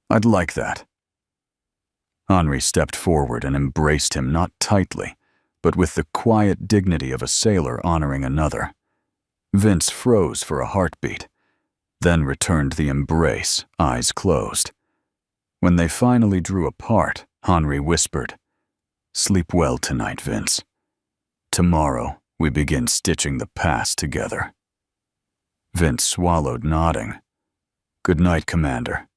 I'd like that. Henri stepped forward and embraced him, not tightly, but with the quiet dignity of a sailor honoring another. Vince froze for a heartbeat, then returned the embrace, eyes closed. When they finally drew apart, Henri whispered, Sleep well tonight, Vince. Tomorrow, we begin stitching the past together. Vince swallowed, nodding. Good night, Commander.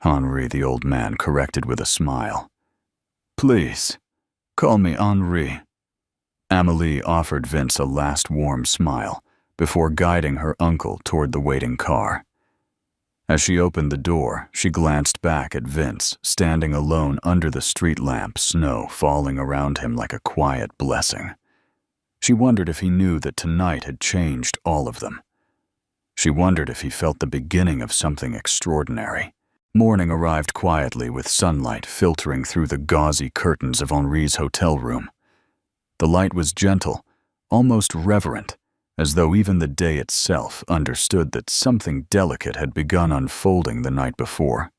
Henri, the old man, corrected with a smile. Please, call me Henri. Amélie offered Vince a last warm smile before guiding her uncle toward the waiting car. As she opened the door, she glanced back at Vince, standing alone under the street lamp, snow falling around him like a quiet blessing. She wondered if he knew that tonight had changed all of them. She wondered if he felt the beginning of something extraordinary. Morning arrived quietly, with sunlight filtering through the gauzy curtains of Henri's hotel room. The light was gentle, almost reverent, as though even the day itself understood that something delicate had begun unfolding the night before.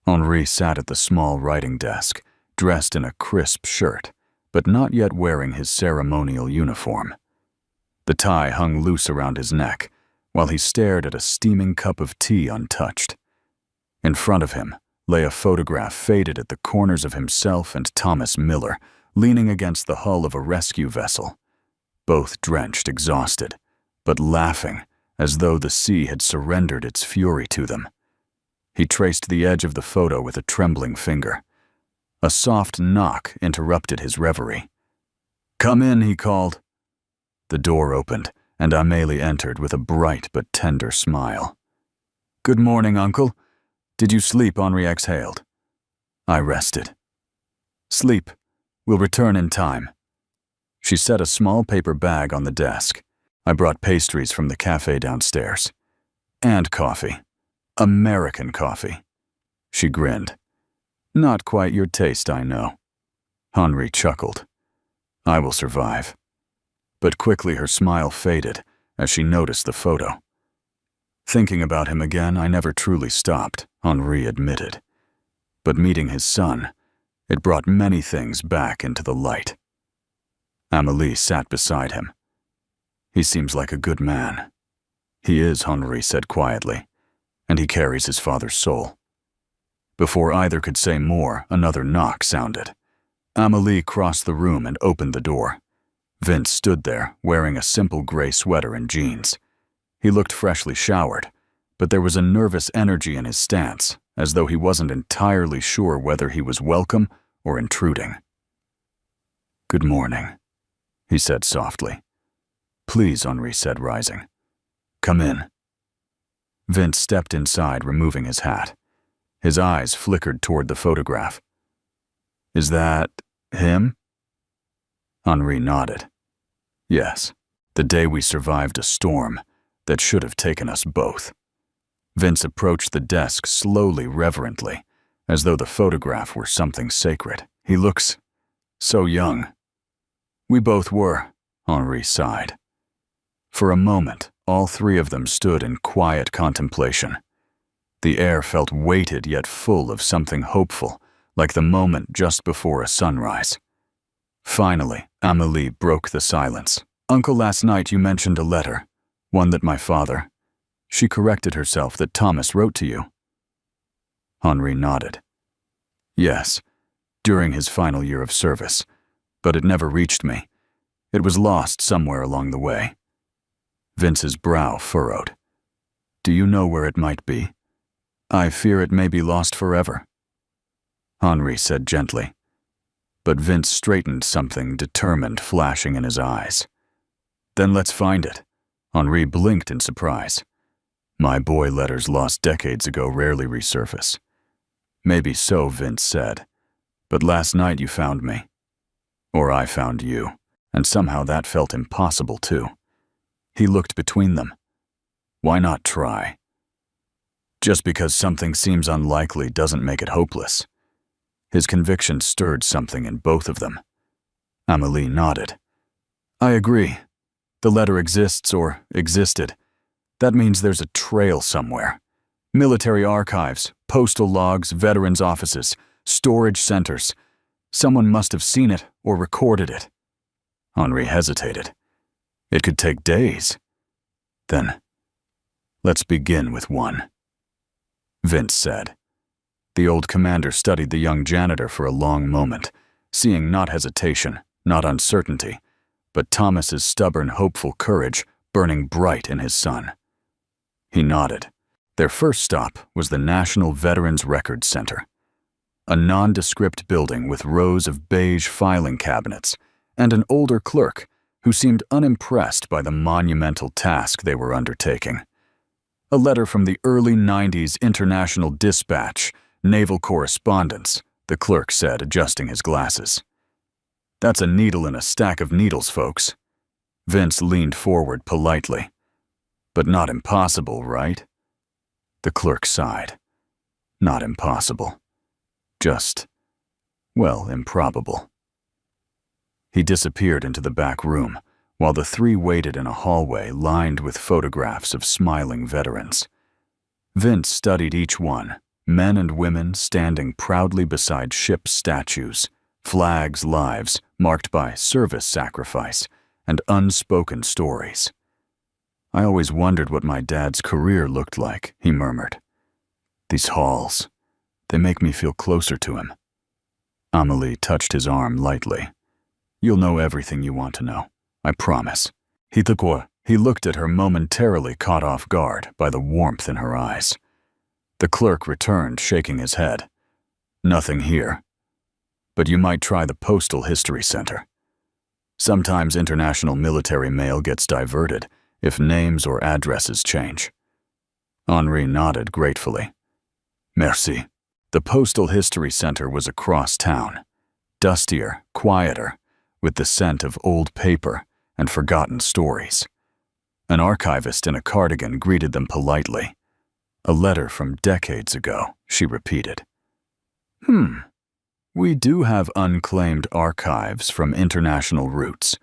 Henri sat at the small writing desk, dressed in a crisp shirt, but not yet wearing his ceremonial uniform. The tie hung loose around his neck, while he stared at a steaming cup of tea untouched. In front of him lay a photograph faded at the corners of himself and Thomas Miller, leaning against the hull of a rescue vessel, both drenched, exhausted, but laughing as though the sea had surrendered its fury to them. He traced the edge of the photo with a trembling finger. A soft knock interrupted his reverie. Come in, he called. The door opened, and Amélie entered with a bright but tender smile. Good morning, Uncle. Did you sleep? Henri exhaled. I rested. Sleep. We'll return in time. She set a small paper bag on the desk. I brought pastries from the cafe downstairs. And coffee. American coffee. She grinned. Not quite your taste, I know. Henri chuckled. I will survive. But quickly her smile faded as she noticed the photo. Thinking about him again, I never truly stopped, Henri admitted. But meeting his son, it brought many things back into the light. Amélie sat beside him. He seems like a good man. He is, Henri said quietly, and he carries his father's soul. Before either could say more, another knock sounded. Amélie crossed the room and opened the door. Vince stood there, wearing a simple gray sweater and jeans. He looked freshly showered, but there was a nervous energy in his stance, as though he wasn't entirely sure whether he was welcome or intruding. "Good morning," he said softly. "Please," Henri said, rising. "Come in." Vince stepped inside, removing his hat. His eyes flickered toward the photograph. "Is that him?" Henri nodded. "Yes, the day we survived a storm that should have taken us both." Vince approached the desk slowly, reverently, as though the photograph were something sacred. "He looks so young." "We both were," Henri sighed. For a moment, all three of them stood in quiet contemplation. The air felt weighted yet full of something hopeful, like the moment just before a sunrise. Finally, Amélie broke the silence. "Uncle, last night you mentioned a letter, one that my father—" She corrected herself, "that Thomas wrote to you." Henri nodded. "Yes, during his final year of service, but it never reached me. It was lost somewhere along the way." Vince's brow furrowed. "Do you know where it might be? I fear it may be lost forever." Henri said gently. But Vince straightened, something determined flashing in his eyes. "Then let's find it." Henri blinked in surprise. "My boy letters lost decades ago rarely resurface." "Maybe so," Vince said. "But last night you found me. Or I found you, and somehow that felt impossible too." He looked between them. "Why not try? Just because something seems unlikely doesn't make it hopeless." His conviction stirred something in both of them. Amélie nodded. "I agree. The letter exists or existed. That means there's a trail somewhere. Military archives, postal logs, veterans' offices, storage centers. Someone must have seen it or recorded it." Henri hesitated. "It could take days." "Then, let's begin with one," Vince said. The old commander studied the young janitor for a long moment, seeing not hesitation, not uncertainty, but Thomas's stubborn, hopeful courage burning bright in his son. He nodded. Their first stop was the National Veterans Records Center, a nondescript building with rows of beige filing cabinets and an older clerk who seemed unimpressed by the monumental task they were undertaking. A letter from the early 90s International Dispatch, Naval Correspondence, the clerk said, adjusting his glasses. "That's a needle in a stack of needles, folks." Vince leaned forward politely. "But not impossible, right?" The clerk sighed. "Not impossible. Just, well, improbable." He disappeared into the back room, while the three waited in a hallway lined with photographs of smiling veterans. Vince studied each one, men and women standing proudly beside ship statues, flags, lives marked by service sacrifice and unspoken stories. "I always wondered what my dad's career looked like," he murmured. "These halls, they make me feel closer to him." Amélie touched his arm lightly. "You'll know everything you want to know, I promise." He looked at her, momentarily caught off guard by the warmth in her eyes. The clerk returned, shaking his head. "Nothing here. But you might try the Postal History Center. Sometimes international military mail gets diverted if names or addresses change." Henri nodded gratefully. "Merci." The Postal History Center was across town, dustier, quieter, with the scent of old paper and forgotten stories. An archivist in a cardigan greeted them politely. "A letter from decades ago," she repeated. We do have unclaimed archives from international roots."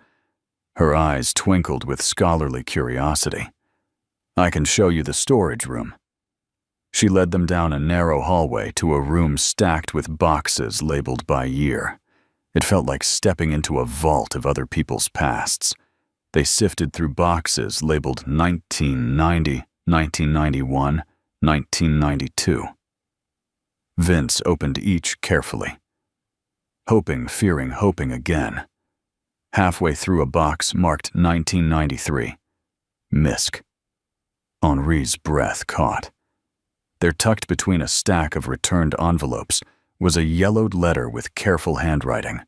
Her eyes twinkled with scholarly curiosity. I can show you the storage room." She led them down a narrow hallway to a room stacked with boxes labeled by year. It felt like stepping into a vault of other people's pasts. They sifted through boxes labeled 1990, 1991, 1992. Vince opened each carefully. Hoping, fearing, hoping again. Halfway through a box marked 1993. Misc. Henri's breath caught. There, tucked between a stack of returned envelopes, was a yellowed letter with careful handwriting.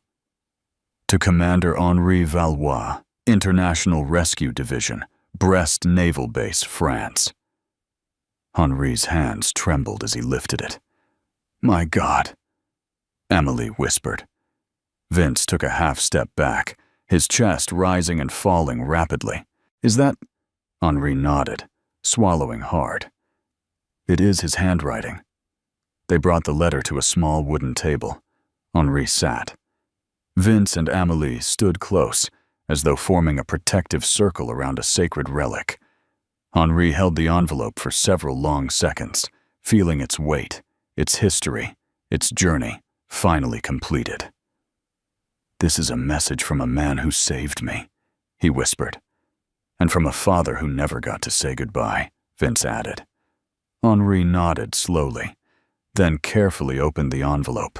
To Commander Henri Valois, International Rescue Division, Brest Naval Base, France. Henri's hands trembled as he lifted it. "My God," Amélie whispered. Vince took a half-step back, his chest rising and falling rapidly. "Is that—" Henri nodded, swallowing hard. "It is his handwriting." They brought the letter to a small wooden table. Henri sat. Vince and Amélie stood close, as though forming a protective circle around a sacred relic. Henri held the envelope for several long seconds, feeling its weight, its history, its journey, finally completed. "This is a message from a man who saved me," he whispered. "And from a father who never got to say goodbye," Vince added. Henri nodded slowly, then carefully opened the envelope.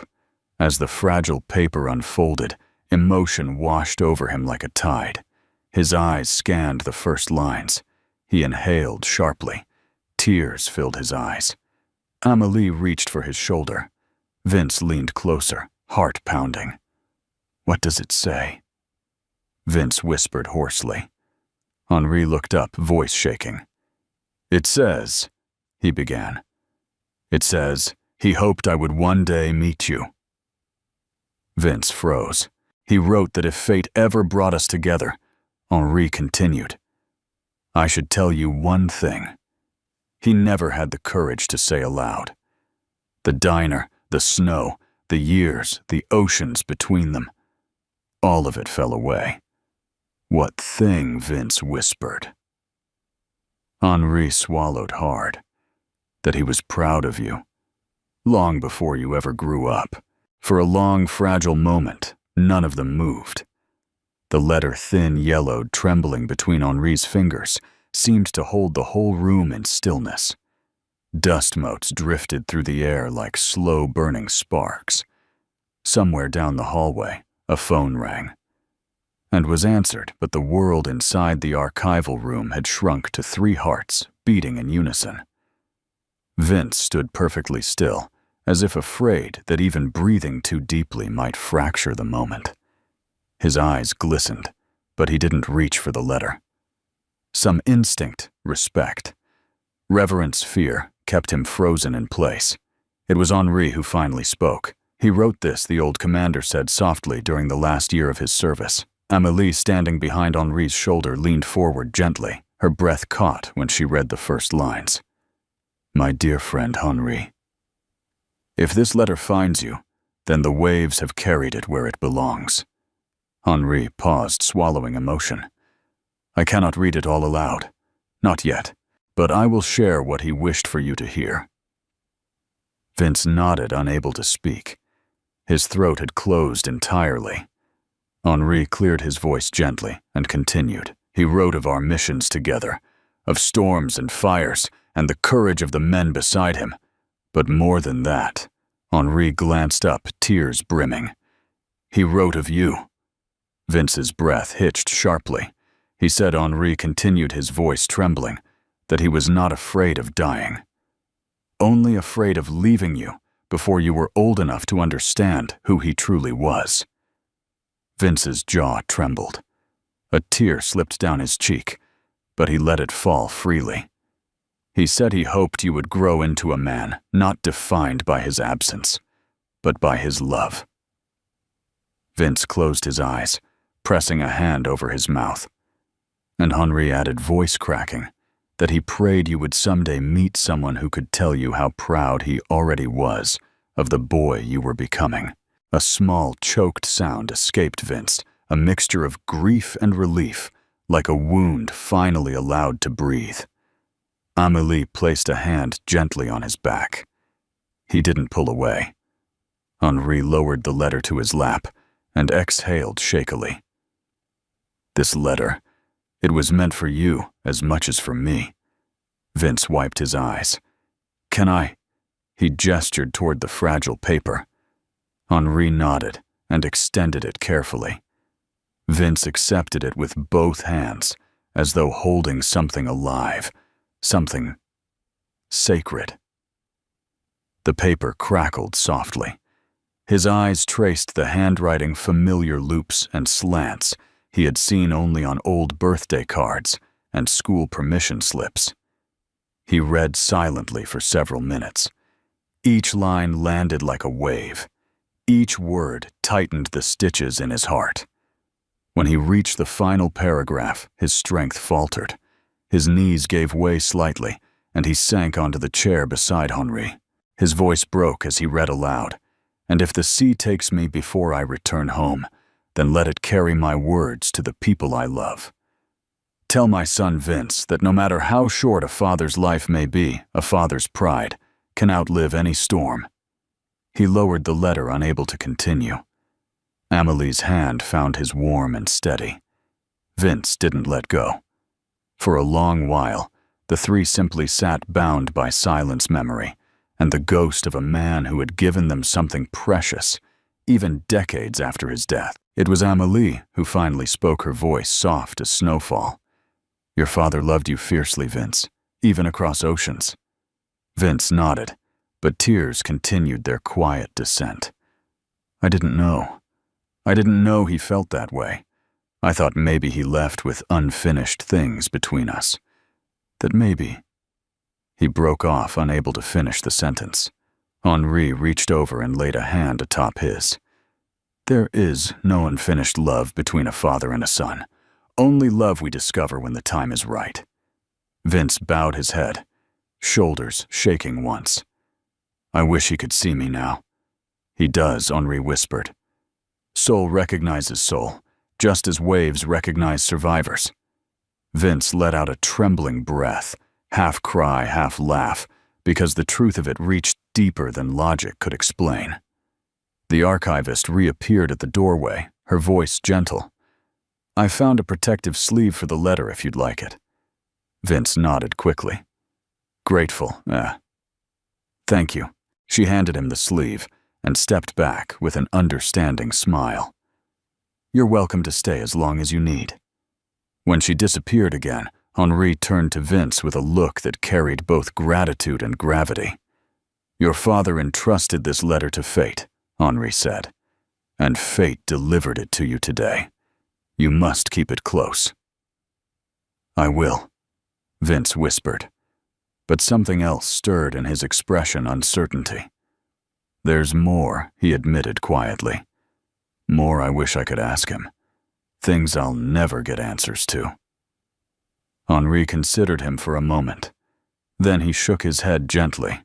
As the fragile paper unfolded, emotion washed over him like a tide. His eyes scanned the first lines. He inhaled sharply. Tears filled his eyes. Amélie reached for his shoulder. Vince leaned closer, heart pounding. "What does it say?" Vince whispered hoarsely. Henri looked up, voice shaking. "It says," he began. "It says, he hoped I would one day meet you." Vince froze. He wrote that if fate ever brought us together, Henri continued, "I should tell you one thing." He never had the courage to say aloud. The diner, the snow, the years, the oceans between them. All of it fell away. "What thing?" Vince whispered. Henri swallowed hard. "That he was proud of you. Long before you ever grew up. For a long, fragile moment, none of them moved. The letter, thin, yellowed, trembling between Henri's fingers, seemed to hold the whole room in stillness. Dust motes drifted through the air like slow-burning sparks. Somewhere down the hallway, a phone rang. And was answered, but the world inside the archival room had shrunk to 3 hearts, beating in unison. Vince stood perfectly still, as if afraid that even breathing too deeply might fracture the moment. His eyes glistened, but he didn't reach for the letter. Some instinct, respect, reverence, fear kept him frozen in place. It was Henri who finally spoke. "He wrote this," the old commander said softly, "during the last year of his service." Amélie, standing behind Henri's shoulder, leaned forward gently, her breath caught when she read the first lines. "My dear friend Henri, if this letter finds you, then the waves have carried it where it belongs." Henri paused, swallowing emotion. "I cannot read it all aloud. Not yet. But I will share what he wished for you to hear." Vince nodded, unable to speak. His throat had closed entirely. Henri cleared his voice gently and continued. "He wrote of our missions together, of storms and fires, and the courage of the men beside him. But more than that," Henri glanced up, tears brimming. "He wrote of you." Vince's breath hitched sharply. He said, Henri continued, his voice trembling, that he was not afraid of dying. Only afraid of leaving you before you were old enough to understand who he truly was. Vince's jaw trembled. A tear slipped down his cheek, but he let it fall freely. He said he hoped you would grow into a man not defined by his absence, but by his love. Vince closed his eyes, pressing a hand over his mouth. And Henri added, voice cracking, that he prayed you would someday meet someone who could tell you how proud he already was of the boy you were becoming. A small, choked sound escaped Vince, a mixture of grief and relief, like a wound finally allowed to breathe. Amélie placed a hand gently on his back. He didn't pull away. Henri lowered the letter to his lap and exhaled shakily. This letter, it was meant for you as much as for me. Vince wiped his eyes. Can I? He gestured toward the fragile paper. Henri nodded and extended it carefully. Vince accepted it with both hands, as though holding something alive, something sacred. The paper crackled softly. His eyes traced the handwriting familiar loops and slants he had seen only on old birthday cards and school permission slips. He read silently for several minutes. Each line landed like a wave. Each word tightened the stitches in his heart. When he reached the final paragraph, his strength faltered. His knees gave way slightly, and he sank onto the chair beside Henri. His voice broke as he read aloud. And if the sea takes me before I return home, then let it carry my words to the people I love. Tell my son Vince that no matter how short a father's life may be, a father's pride can outlive any storm. He lowered the letter, unable to continue. Amélie's hand found his warm and steady. Vince didn't let go. For a long while, the three simply sat bound by silence memory and the ghost of a man who had given them something precious, even decades after his death. It was Amélie who finally spoke, her voice soft as snowfall. Your father loved you fiercely, Vince, even across oceans. Vince nodded, but tears continued their quiet descent. I didn't know he felt that way. I thought maybe he left with unfinished things between us. That maybe... He broke off, unable to finish the sentence. Henri reached over and laid a hand atop his. There is no unfinished love between a father and a son. Only love we discover when the time is right. Vince bowed his head, shoulders shaking once. I wish he could see me now. He does, Henri whispered. Soul recognizes soul, just as waves recognize survivors. Vince let out a trembling breath, half cry, half laugh, because the truth of it reached deeper than logic could explain. The archivist reappeared at the doorway, her voice gentle. I found a protective sleeve for the letter if you'd like it. Vince nodded quickly. Grateful, Thank you. She handed him the sleeve and stepped back with an understanding smile. You're welcome to stay as long as you need. When she disappeared again, Henri turned to Vince with a look that carried both gratitude and gravity. Your father entrusted this letter to fate, Henri said, and fate delivered it to you today. You must keep it close. I will, Vince whispered, but something else stirred in his expression, uncertainty. There's more, he admitted quietly. More I wish I could ask him. Things I'll never get answers to. Henri considered him for a moment. Then he shook his head gently.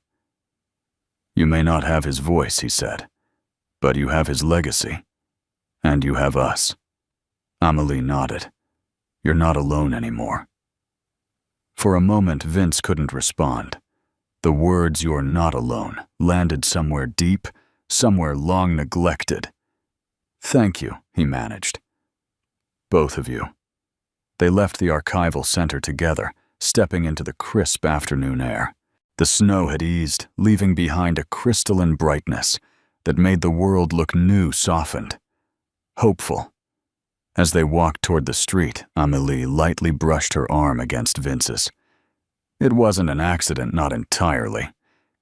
You may not have his voice, he said, but you have his legacy. And you have us. Amélie nodded. You're not alone anymore. For a moment, Vince couldn't respond. The words, you're not alone, landed somewhere deep, somewhere long neglected. Thank you, he managed. Both of you. They left the archival center together, stepping into the crisp afternoon air. The snow had eased, leaving behind a crystalline brightness that made the world look new, softened, hopeful. As they walked toward the street, Amélie lightly brushed her arm against Vince's. It wasn't an accident, not entirely.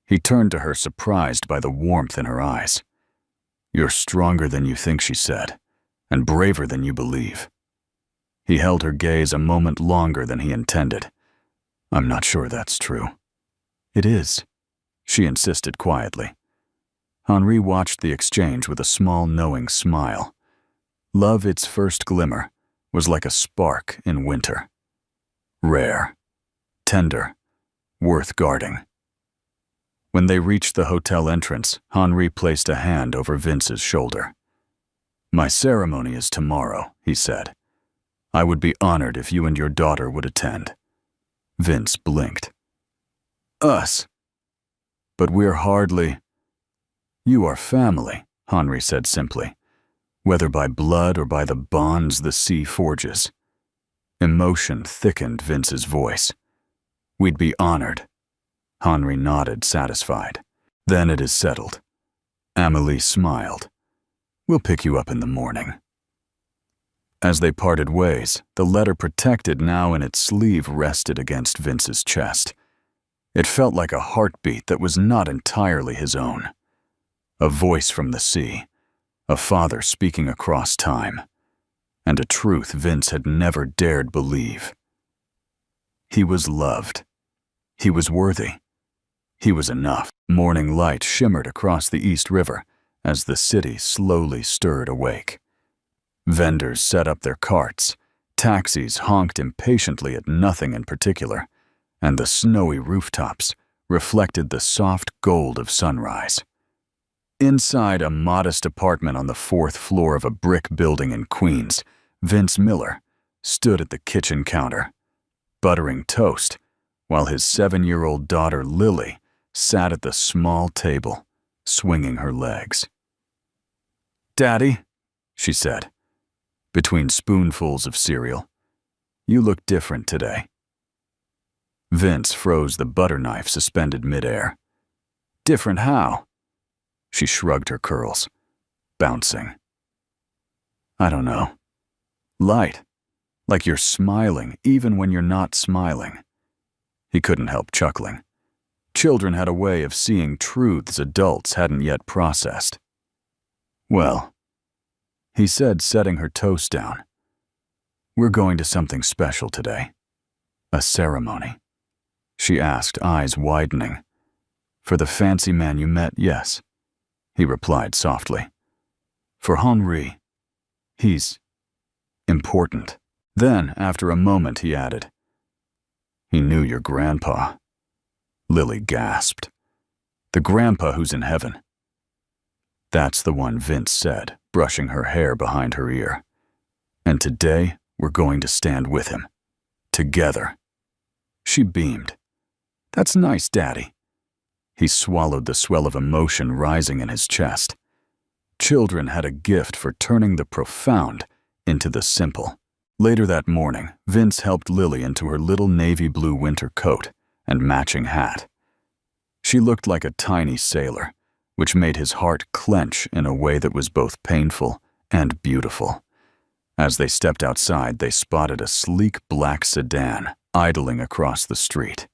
He turned to her, surprised by the warmth in her eyes. You're stronger than you think, she said, and braver than you believe. He held her gaze a moment longer than he intended. I'm not sure that's true. It is, she insisted quietly. Henri watched the exchange with a small, knowing smile. Love, its first glimmer, was like a spark in winter. Rare, tender, worth guarding. When they reached the hotel entrance, Henri placed a hand over Vince's shoulder. My ceremony is tomorrow, he said. I would be honored if you and your daughter would attend. Vince blinked. Us. But we're hardly. You are family, Henri said simply, whether by blood or by the bonds the sea forges. Emotion thickened Vince's voice. We'd be honored. Henri nodded, satisfied. Then it is settled. Amélie smiled. We'll pick you up in the morning. As they parted ways, the letter protected now in its sleeve rested against Vince's chest. It felt like a heartbeat that was not entirely his own. A voice from the sea, a father speaking across time, and a truth Vince had never dared believe. He was loved. He was worthy. He was enough. Morning light shimmered across the East River as the city slowly stirred awake. Vendors set up their carts, taxis honked impatiently at nothing in particular, and the snowy rooftops reflected the soft gold of sunrise. Inside a modest apartment on the 4th floor of a brick building in Queens, Vince Miller stood at the kitchen counter, buttering toast, while his 7-year-old daughter Lily sat at the small table, swinging her legs. "Daddy," she said, between spoonfuls of cereal, "you look different today." Vince froze the butter knife suspended midair. "Different how?" She shrugged her curls, bouncing. "I don't know. Light, like you're smiling even when you're not smiling." He couldn't help chuckling. Children had a way of seeing truths adults hadn't yet processed. "Well," he said, setting her toast down, "we're going to something special today. A ceremony." She asked, eyes widening. "For the fancy man you met, yes," he replied softly. "For Henri, he's important." Then, after a moment, he added, "He knew your grandpa." Lily gasped. "The grandpa who's in heaven." "That's the one," Vince said, brushing her hair behind her ear. "And today, we're going to stand with him. Together." She beamed. "That's nice, Daddy." He swallowed the swell of emotion rising in his chest. Children had a gift for turning the profound into the simple. Later that morning, Vince helped Lily into her little navy blue winter coat and matching hat. She looked like a tiny sailor, which made his heart clench in a way that was both painful and beautiful. As they stepped outside, they spotted a sleek black sedan idling across the street.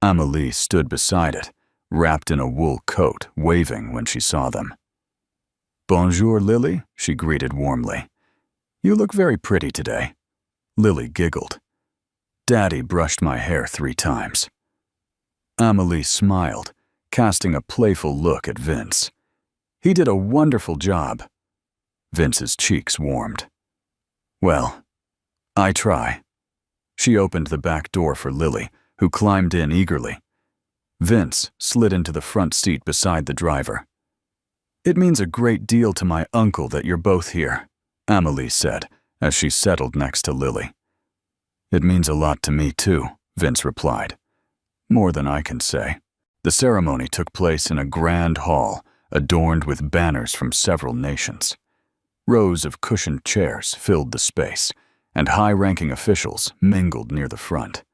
Amélie stood beside it, wrapped in a wool coat, waving when she saw them. "Bonjour, Lily," she greeted warmly. "You look very pretty today." Lily giggled. "Daddy brushed my hair 3 times." Amélie smiled, casting a playful look at Vince. "He did a wonderful job." Vince's cheeks warmed. "Well, I try." She opened the back door for Lily, who climbed in eagerly. Vince slid into the front seat beside the driver. "It means a great deal to my uncle that you're both here," Amélie said, as she settled next to Lily. "It means a lot to me, too," Vince replied. "More than I can say." The ceremony took place in a grand hall adorned with banners from several nations. Rows of cushioned chairs filled the space, and high-ranking officials mingled near the front.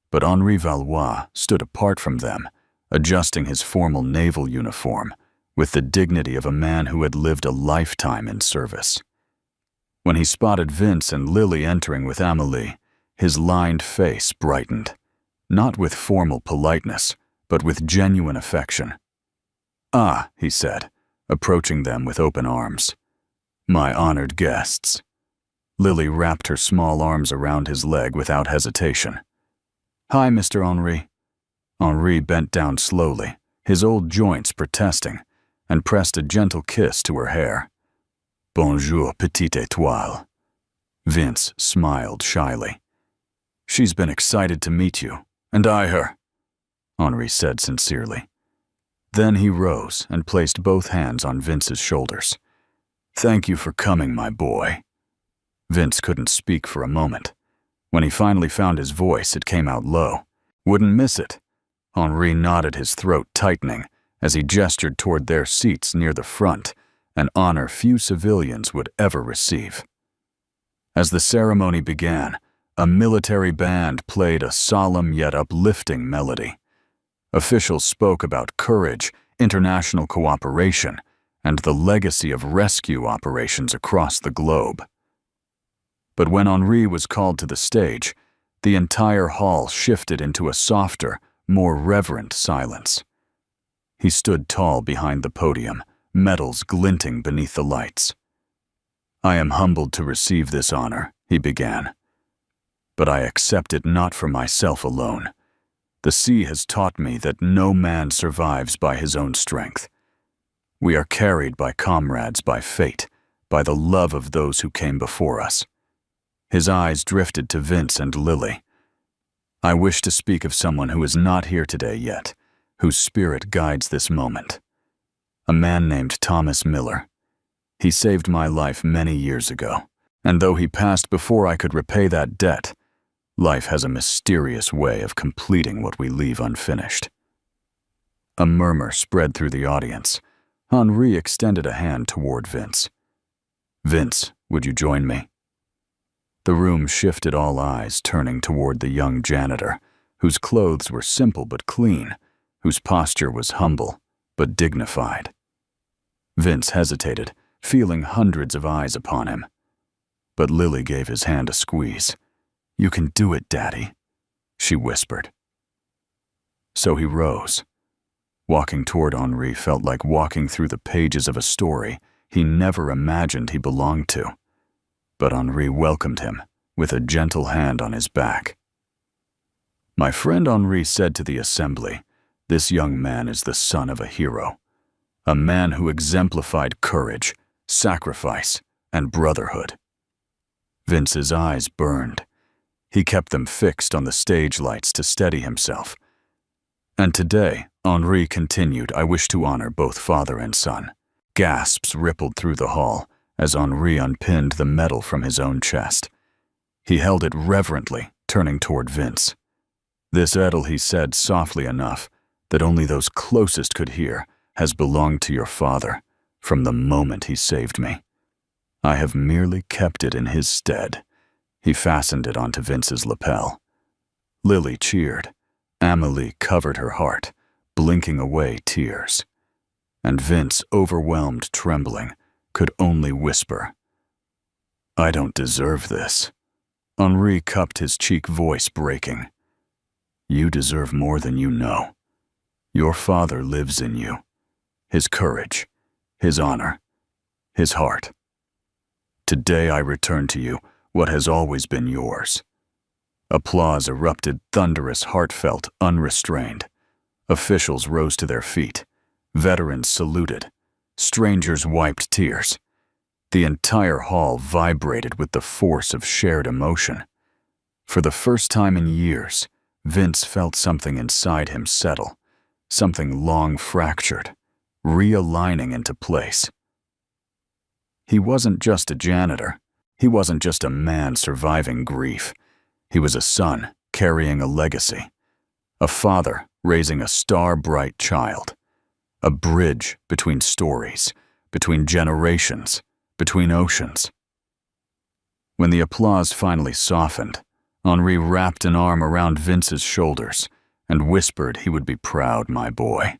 But Henri Valois stood apart from them, adjusting his formal naval uniform with the dignity of a man who had lived a lifetime in service. When he spotted Vince and Lily entering with Amélie, his lined face brightened, not with formal politeness, but with genuine affection. "Ah," he said, approaching them with open arms. "My honored guests." Lily wrapped her small arms around his leg without hesitation. "Hi, Mr. Henri." Henri bent down slowly, his old joints protesting, and pressed a gentle kiss to her hair. "Bonjour, petite étoile." Vince smiled shyly. "She's been excited to meet you, and I her," Henri said sincerely. Then he rose and placed both hands on Vince's shoulders. "Thank you for coming, my boy." Vince couldn't speak for a moment. When he finally found his voice, it came out low. "Wouldn't miss it. Henri nodded, his throat tightening, as he gestured toward their seats near the front, an honor few civilians would ever receive. As the ceremony began, a military band played a solemn yet uplifting melody. Officials spoke about courage, international cooperation, and the legacy of rescue operations across the globe. But when Henri was called to the stage, the entire hall shifted into a softer, more reverent silence. He stood tall behind the podium, medals glinting beneath the lights. "I am humbled to receive this honor," he began. "But I accept it not for myself alone. The sea has taught me that no man survives by his own strength. We are carried by comrades, by fate, by the love of those who came before us." His eyes drifted to Vince and Lily. "I wish to speak of someone who is not here today yet, whose spirit guides this moment. A man named Thomas Miller. He saved my life many years ago, and though he passed before I could repay that debt, life has a mysterious way of completing what we leave unfinished." A murmur spread through the audience. Henri extended a hand toward Vince. "Vince, would you join me?" The room shifted, all eyes turning toward the young janitor, whose clothes were simple but clean, whose posture was humble but dignified. Vince hesitated, feeling hundreds of eyes upon him. But Lily gave his hand a squeeze. "You can do it, Daddy," she whispered. So he rose. Walking toward Henri felt like walking through the pages of a story he never imagined he belonged to. But Henri welcomed him with a gentle hand on his back. "My friend," Henri said to the assembly, "this young man is the son of a hero, a man who exemplified courage, sacrifice, and brotherhood." Vince's eyes burned. He kept them fixed on the stage lights to steady himself. "And today," Henri continued, "I wish to honor both father and son." Gasps rippled through the hall as Henri unpinned the medal from his own chest. He held it reverently, turning toward Vince. "This medal," he said softly enough that only those closest could hear, "has belonged to your father from the moment he saved me. I have merely kept it in his stead." He fastened it onto Vince's lapel. Lily cheered. Amélie covered her heart, blinking away tears. And Vince, overwhelmed, trembling, could only whisper, "I don't deserve this." Henri cupped his cheek, voice breaking. "You deserve more than you know. Your father lives in you. His courage, his honor, his heart. Today I return to you what has always been yours." Applause erupted, thunderous, heartfelt, unrestrained. Officials rose to their feet. Veterans saluted. Strangers wiped tears. The entire hall vibrated with the force of shared emotion. For the first time in years, Vince felt something inside him settle, something long fractured, realigning into place. He wasn't just a janitor. He wasn't just a man surviving grief. He was a son carrying a legacy, a father raising a star-bright child, a bridge between stories, between generations, between oceans. When the applause finally softened, Henri wrapped an arm around Vince's shoulders and whispered he would be proud, "My boy."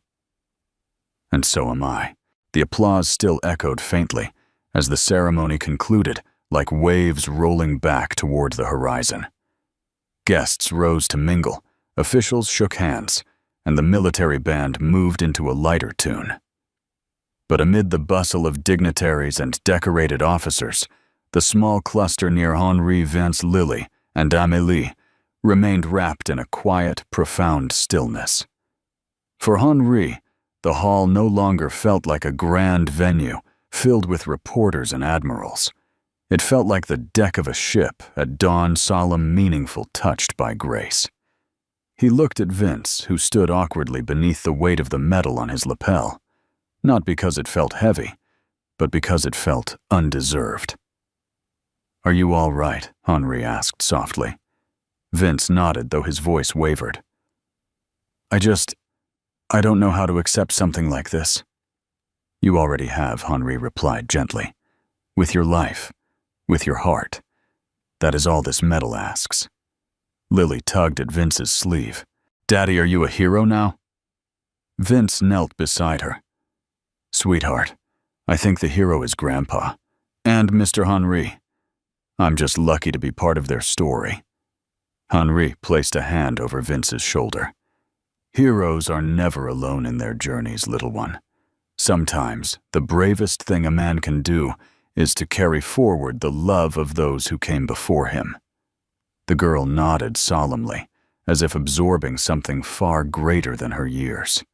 And so am I. The applause still echoed faintly as the ceremony concluded, like waves rolling back toward the horizon. Guests rose to mingle, officials shook hands, and the military band moved into a lighter tune. But amid the bustle of dignitaries and decorated officers, the small cluster near Henri, Vince, Lily, and Amélie remained wrapped in a quiet, profound stillness. For Henri, the hall no longer felt like a grand venue filled with reporters and admirals. It felt like the deck of a ship at dawn, solemn, meaningful, touched by grace. He looked at Vince, who stood awkwardly beneath the weight of the medal on his lapel, not because it felt heavy, but because it felt undeserved. "Are you all right?" Henri asked softly. Vince nodded, though his voice wavered. I don't know how to accept something like this." "You already have," Henri replied gently. "With your life, with your heart. That is all this medal asks." Lily tugged at Vince's sleeve. "Daddy, are you a hero now?" Vince knelt beside her. "Sweetheart, I think the hero is Grandpa. And Mr. Henri. I'm just lucky to be part of their story." Henri placed a hand over Vince's shoulder. "Heroes are never alone in their journeys, little one. Sometimes the bravest thing a man can do is to carry forward the love of those who came before him." The girl nodded solemnly, as if absorbing something far greater than her years.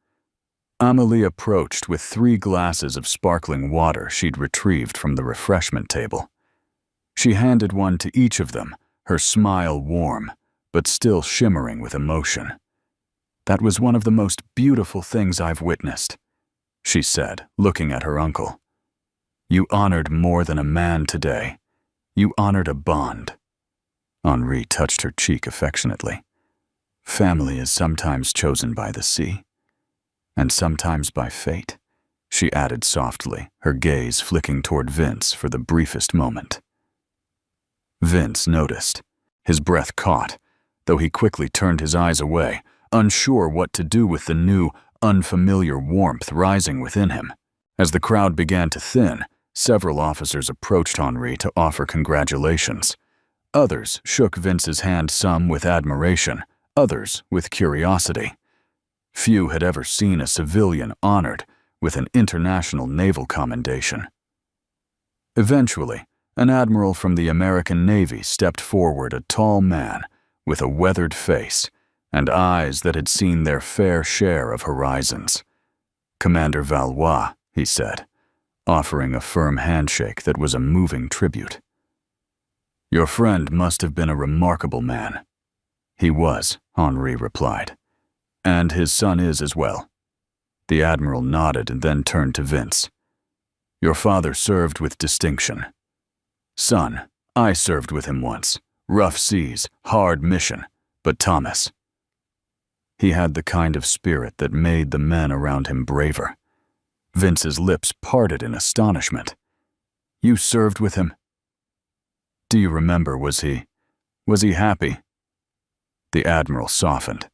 Amélie approached with 3 glasses of sparkling water she'd retrieved from the refreshment table. She handed one to each of them, her smile warm, but still shimmering with emotion. "That was one of the most beautiful things I've witnessed," she said, looking at her uncle. "You honored more than a man today. You honored a bond." Henri touched her cheek affectionately. "Family is sometimes chosen by the sea, and sometimes by fate," she added softly, her gaze flicking toward Vince for the briefest moment. Vince noticed. His breath caught, though he quickly turned his eyes away, unsure what to do with the new, unfamiliar warmth rising within him. As the crowd began to thin, several officers approached Henri to offer congratulations. Others shook Vince's hand, some with admiration, others with curiosity. Few had ever seen a civilian honored with an international naval commendation. Eventually, an admiral from the American Navy stepped forward, a tall man with a weathered face and eyes that had seen their fair share of horizons. "Commander Valois," he said, offering a firm handshake that was a moving tribute. "Your friend must have been a remarkable man." "He was," Henri replied. "And his son is as well." The admiral nodded and then turned to Vince. "Your father served with distinction." "Son, I served with him once. Rough seas, hard mission, but Thomas." He had the kind of spirit that made the men around him braver. Vince's lips parted in astonishment. "You served with him?" "Do you remember, was he happy?" The admiral softened.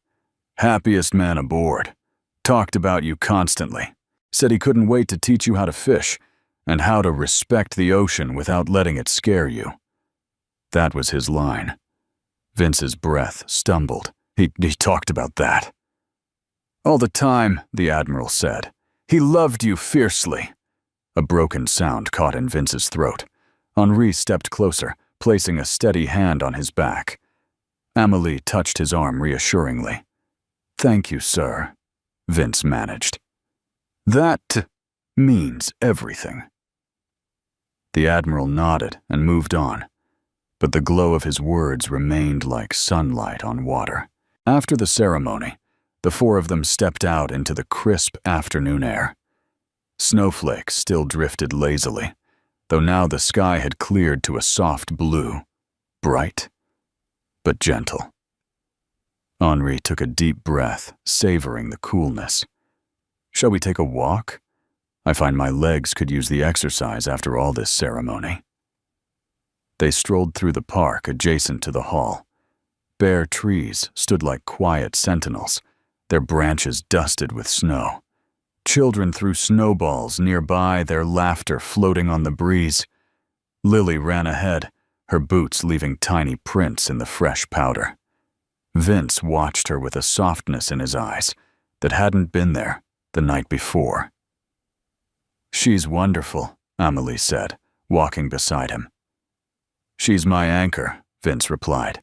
"Happiest man aboard. Talked about you constantly. Said he couldn't wait to teach you how to fish and how to respect the ocean without letting it scare you." That was his line. Vince's breath stumbled. He talked about that. "All the time," the admiral said. "He loved you fiercely." A broken sound caught in Vince's throat. Henri stepped closer, placing a steady hand on his back. Amélie touched his arm reassuringly. "Thank you, sir," Vince managed. "That means everything." The admiral nodded and moved on, but the glow of his words remained like sunlight on water. After the ceremony, the 4 of them stepped out into the crisp afternoon air. Snowflakes still drifted lazily, though now the sky had cleared to a soft blue, bright but gentle. Henri took a deep breath, savoring the coolness. "Shall we take a walk? I find my legs could use the exercise after all this ceremony." They strolled through the park adjacent to the hall. Bare trees stood like quiet sentinels, their branches dusted with snow. Children threw snowballs nearby, their laughter floating on the breeze. Lily ran ahead, her boots leaving tiny prints in the fresh powder. Vince watched her with a softness in his eyes that hadn't been there the night before. "She's wonderful," Amélie said, walking beside him. "She's my anchor," Vince replied.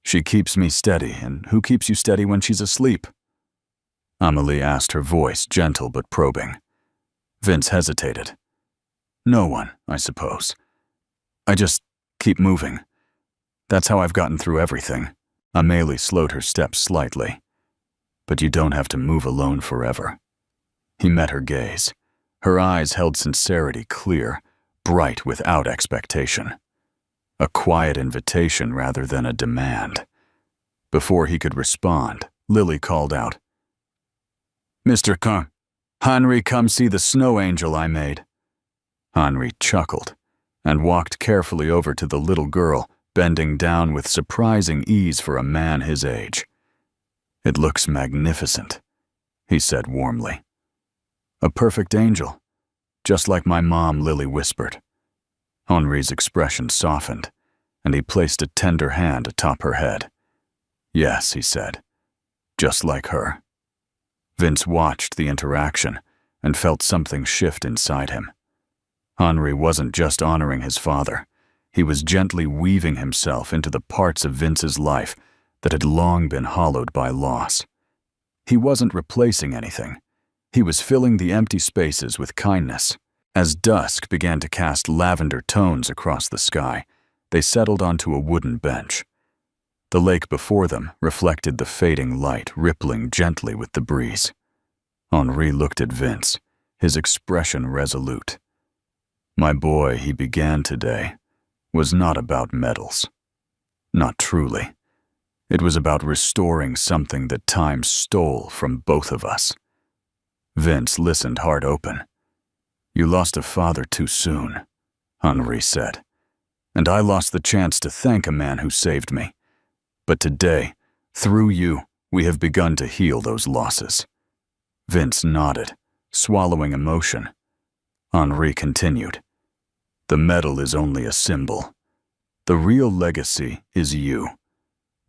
"She keeps me steady, and who keeps you steady when she's asleep?" Amélie asked, her voice gentle but probing. Vince hesitated. "No one, I suppose. I just keep moving. That's how I've gotten through everything." Amélie slowed her steps slightly. "But you don't have to move alone forever." He met her gaze. Her eyes held sincerity clear, bright without expectation. A quiet invitation rather than a demand. Before he could respond, Lily called out, Mr. Henry, come see the snow angel I made." Henry chuckled and walked carefully over to the little girl, bending down with surprising ease for a man his age. "It looks magnificent," he said warmly. "A perfect angel, just like my mom," Lily whispered. Henri's expression softened, and he placed a tender hand atop her head. "Yes," he said, "just like her." Vince watched the interaction and felt something shift inside him. Henri wasn't just honoring his father. He was gently weaving himself into the parts of Vince's life that had long been hollowed by loss. He wasn't replacing anything. He was filling the empty spaces with kindness. As dusk began to cast lavender tones across the sky, they settled onto a wooden bench. The lake before them reflected the fading light, rippling gently with the breeze. Henri looked at Vince, his expression resolute. "My boy," he began today, "was not about medals. Not truly. It was about restoring something that time stole from both of us." Vince listened heart open. "You lost a father too soon," Henri said, "and I lost the chance to thank a man who saved me. But today, through you, we have begun to heal those losses." Vince nodded, swallowing emotion. Henri continued, "The medal is only a symbol. The real legacy is you.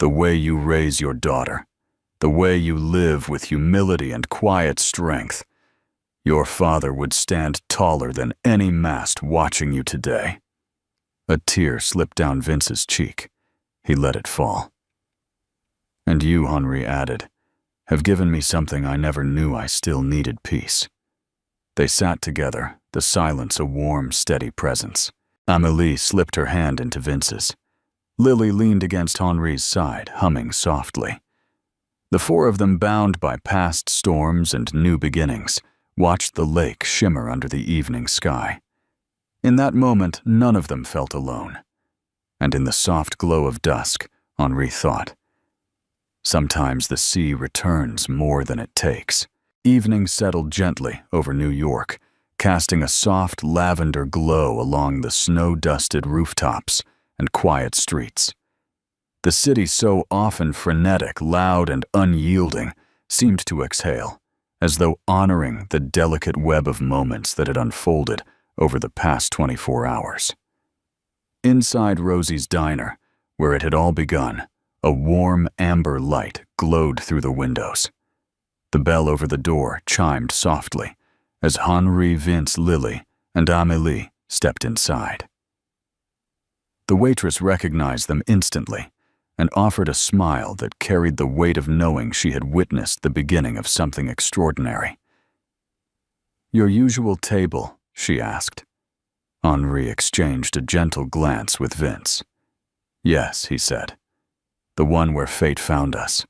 The way you raise your daughter. The way you live with humility and quiet strength. Your father would stand taller than any mast watching you today." A tear slipped down Vince's cheek. He let it fall. "And you," Henri added, "have given me something I never knew I still needed: peace." They sat together, the silence a warm, steady presence. Amélie slipped her hand into Vince's. Lily leaned against Henri's side, humming softly. The four of them, bound by past storms and new beginnings, watched the lake shimmer under the evening sky. In that moment, none of them felt alone. And in the soft glow of dusk, Henri thought, sometimes the sea returns more than it takes. Evening settled gently over New York, casting a soft lavender glow along the snow-dusted rooftops and quiet streets. The city, so often frenetic, loud, and unyielding, seemed to exhale, as though honoring the delicate web of moments that had unfolded over the past 24 hours. Inside Rosie's diner, where it had all begun, a warm amber light glowed through the windows. The bell over the door chimed softly as Henri, Vince, Lily, and Amélie stepped inside. The waitress recognized them instantly and offered a smile that carried the weight of knowing she had witnessed the beginning of something extraordinary. "Your usual table?" she asked. Henri exchanged a gentle glance with Vince. "Yes," he said. "The one where fate found us."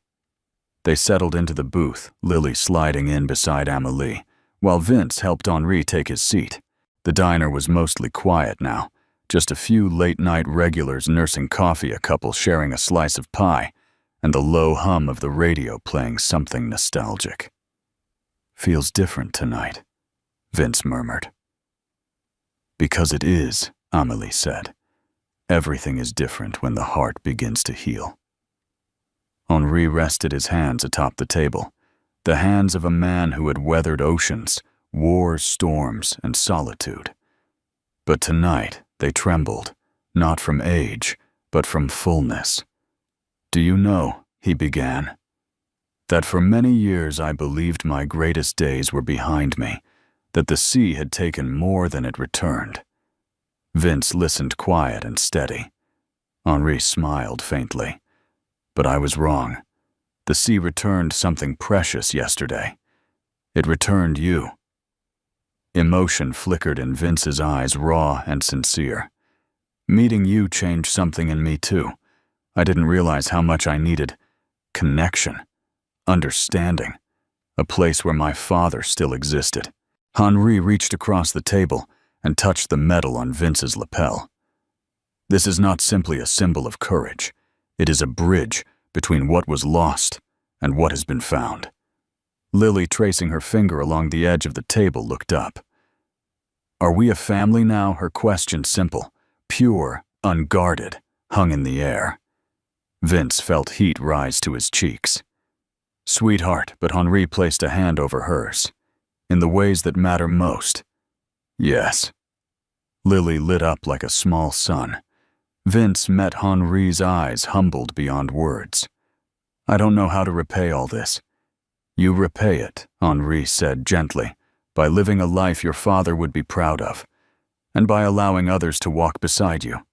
They settled into the booth, Lily sliding in beside Amélie, while Vince helped Henri take his seat. The diner was mostly quiet now, just a few late-night regulars nursing coffee, a couple sharing a slice of pie, and the low hum of the radio playing something nostalgic. "Feels different tonight," Vince murmured. "Because it is," Amélie said. "Everything is different when the heart begins to heal." Henri rested his hands atop the table, the hands of a man who had weathered oceans, wars, storms, and solitude. But tonight they trembled, not from age, but from fullness. "Do you know," he began, "that for many years I believed my greatest days were behind me, that the sea had taken more than it returned." Vince listened quiet and steady. Henri smiled faintly. "But I was wrong. The sea returned something precious yesterday. It returned you." Emotion flickered in Vince's eyes, raw and sincere. "Meeting you changed something in me too. I didn't realize how much I needed connection, understanding, a place where my father still existed." Henri reached across the table and touched the medal on Vince's lapel. "This is not simply a symbol of courage. It is a bridge between what was lost and what has been found. Lily, tracing her finger along the edge of the table, looked up. "Are we a family now?" Her question, simple, pure, unguarded, hung in the air. Vince felt heat rise to his cheeks. "Sweetheart," but Henri placed a hand over hers. "In the ways that matter most." "Yes." Lily lit up like a small sun. Vince met Henri's eyes, humbled beyond words. "I don't know how to repay all this." "You repay it," Henri said gently, "by living a life your father would be proud of, and by allowing others to walk beside you."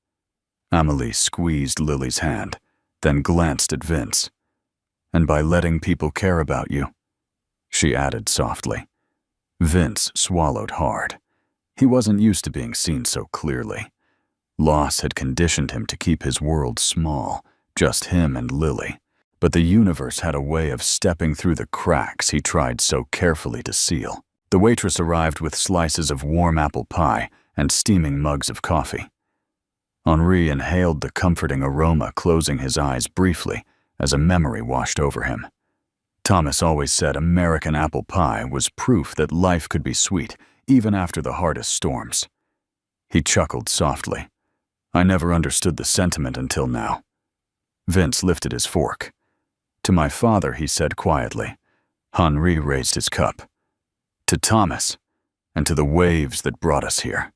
Amélie squeezed Lily's hand, then glanced at Vince. "And by letting people care about you," she added softly. Vince swallowed hard. He wasn't used to being seen so clearly. Loss had conditioned him to keep his world small, just him and Lily. But the universe had a way of stepping through the cracks he tried so carefully to seal. The waitress arrived with slices of warm apple pie and steaming mugs of coffee. Henri inhaled the comforting aroma, closing his eyes briefly as a memory washed over him. Thomas always said American apple pie was proof that life could be sweet, even after the hardest storms. He chuckled softly. "I never understood the sentiment until now." Vince lifted his fork. "To my father," he said quietly. Henri raised his cup. "To Thomas, and to the waves that brought us here."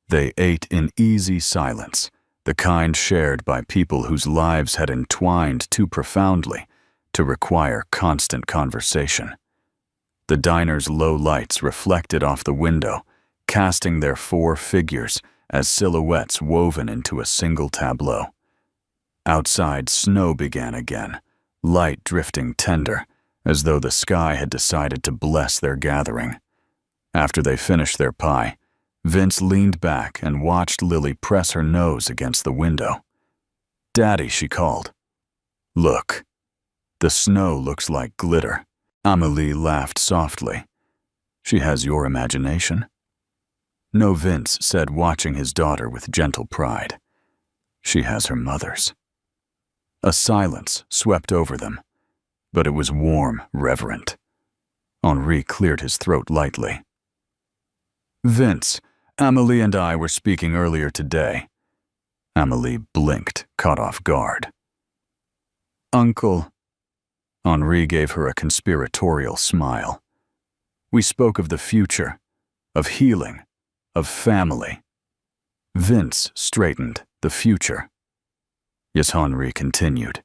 They ate in easy silence, the kind shared by people whose lives had entwined too profoundly to require constant conversation. The diner's low lights reflected off the window, casting their four figures as silhouettes woven into a single tableau. Outside, snow began again, light drifting tender, as though the sky had decided to bless their gathering. After they finished their pie, Vince leaned back and watched Lily press her nose against the window. "Daddy," she called. "Look. The snow looks like glitter." Amélie laughed softly. "She has your imagination." "No," Vince said, watching his daughter with gentle pride. "She has her mother's." A silence swept over them, but it was warm, reverent. Henri cleared his throat lightly. "Vince, Amélie and I were speaking earlier today." Amélie blinked, caught off guard. "Uncle." Henri gave her a conspiratorial smile. "We spoke of the future, of healing, of family." Vince straightened. "The future." "Yes," Henri continued.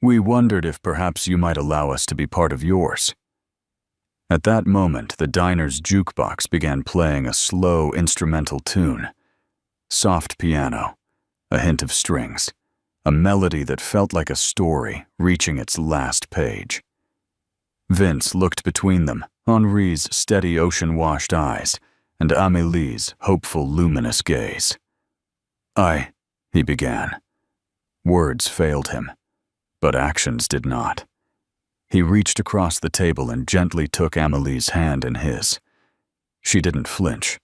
"We wondered if perhaps you might allow us to be part of yours." At that moment, the diner's jukebox began playing a slow instrumental tune. Soft piano, a hint of strings, a melody that felt like a story reaching its last page. Vince looked between them, Henri's steady ocean-washed eyes and Amélie's hopeful, luminous gaze. He began. Words failed him, but actions did not. He reached across the table and gently took Amélie's hand in his. She didn't flinch.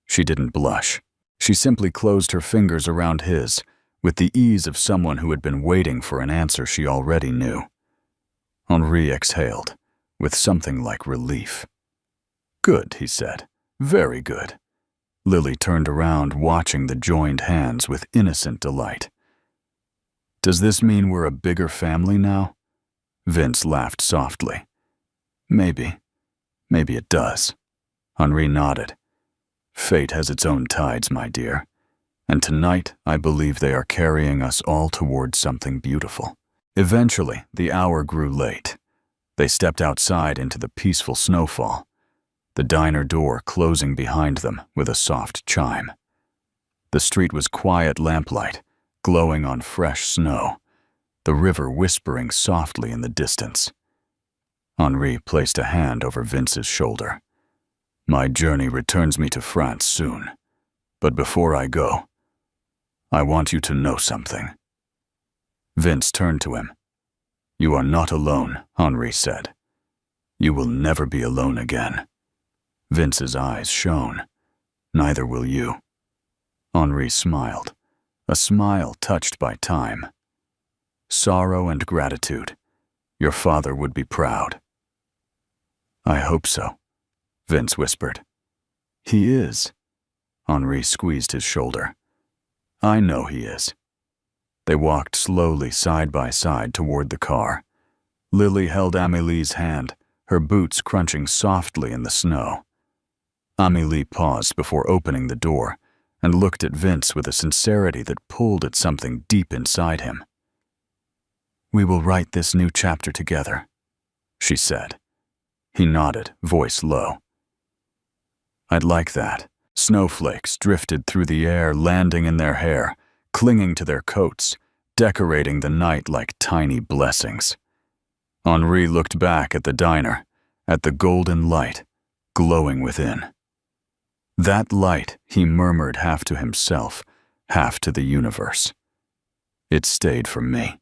She didn't blush. She simply closed her fingers around his, with the ease of someone who had been waiting for an answer she already knew. Henri exhaled, with something like relief. "Good," he said. "Very good." Lily turned around, watching the joined hands with innocent delight. "Does this mean we're a bigger family now?" Vince laughed softly. Maybe it does." Henri nodded. "Fate has its own tides, my dear, and tonight I believe they are carrying us all towards something beautiful." Eventually, the hour grew late. They stepped outside into the peaceful snowfall, the diner door closing behind them with a soft chime. The street was quiet lamplight, glowing on fresh snow, the river whispering softly in the distance. Henri placed a hand over Vince's shoulder. "My journey returns me to France soon, but before I go, I want you to know something." Vince turned to him. "You are not alone," Henri said. "You will never be alone again." Vince's eyes shone. "Neither will you." Henri smiled, a smile touched by time. "Sorrow and gratitude. Your father would be proud." I hope so, Vince whispered. He is. Henri squeezed his shoulder. I know he is. They walked slowly side by side toward the car. Lily held Amélie's hand, her boots crunching softly in the snow. Amélie paused before opening the door and looked at Vince with a sincerity that pulled at something deep inside him. We will write this new chapter together, she said. He nodded, voice low. I'd like that. Snowflakes drifted through the air, landing in their hair, clinging to their coats, decorating the night like tiny blessings. Henri looked back at the diner, at the golden light, glowing within. That light, he murmured half to himself, half to the universe. It stayed for me,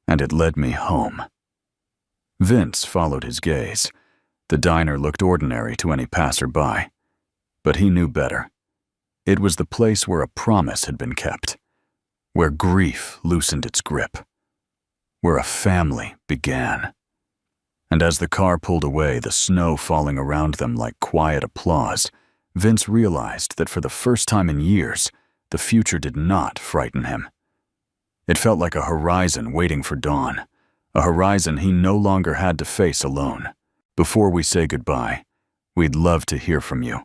and it led me home. Vince followed his gaze. The diner looked ordinary to any passerby, but he knew better. It was the place where a promise had been kept, where grief loosened its grip, where a family began. And as the car pulled away, the snow falling around them like quiet applause, Vince realized that for the first time in years, the future did not frighten him. It felt like a horizon waiting for dawn, a horizon he no longer had to face alone. Before we say goodbye, we'd love to hear from you.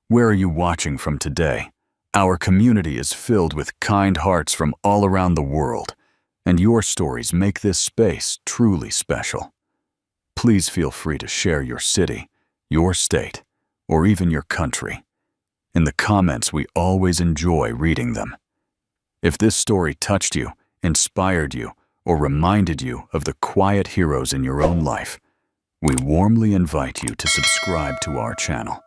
Where are you watching from today? Our community is filled with kind hearts from all around the world, and your stories make this space truly special. Please feel free to share your city, your state, or even your country. In the comments, we always enjoy reading them. If this story touched you, inspired you, or reminded you of the quiet heroes in your own life, we warmly invite you to subscribe to our channel.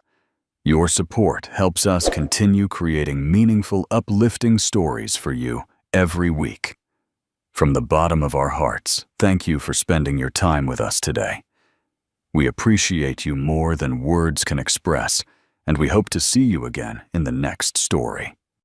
Your support helps us continue creating meaningful, uplifting stories for you every week. From the bottom of our hearts, thank you for spending your time with us today. We appreciate you more than words can express, and we hope to see you again in the next story.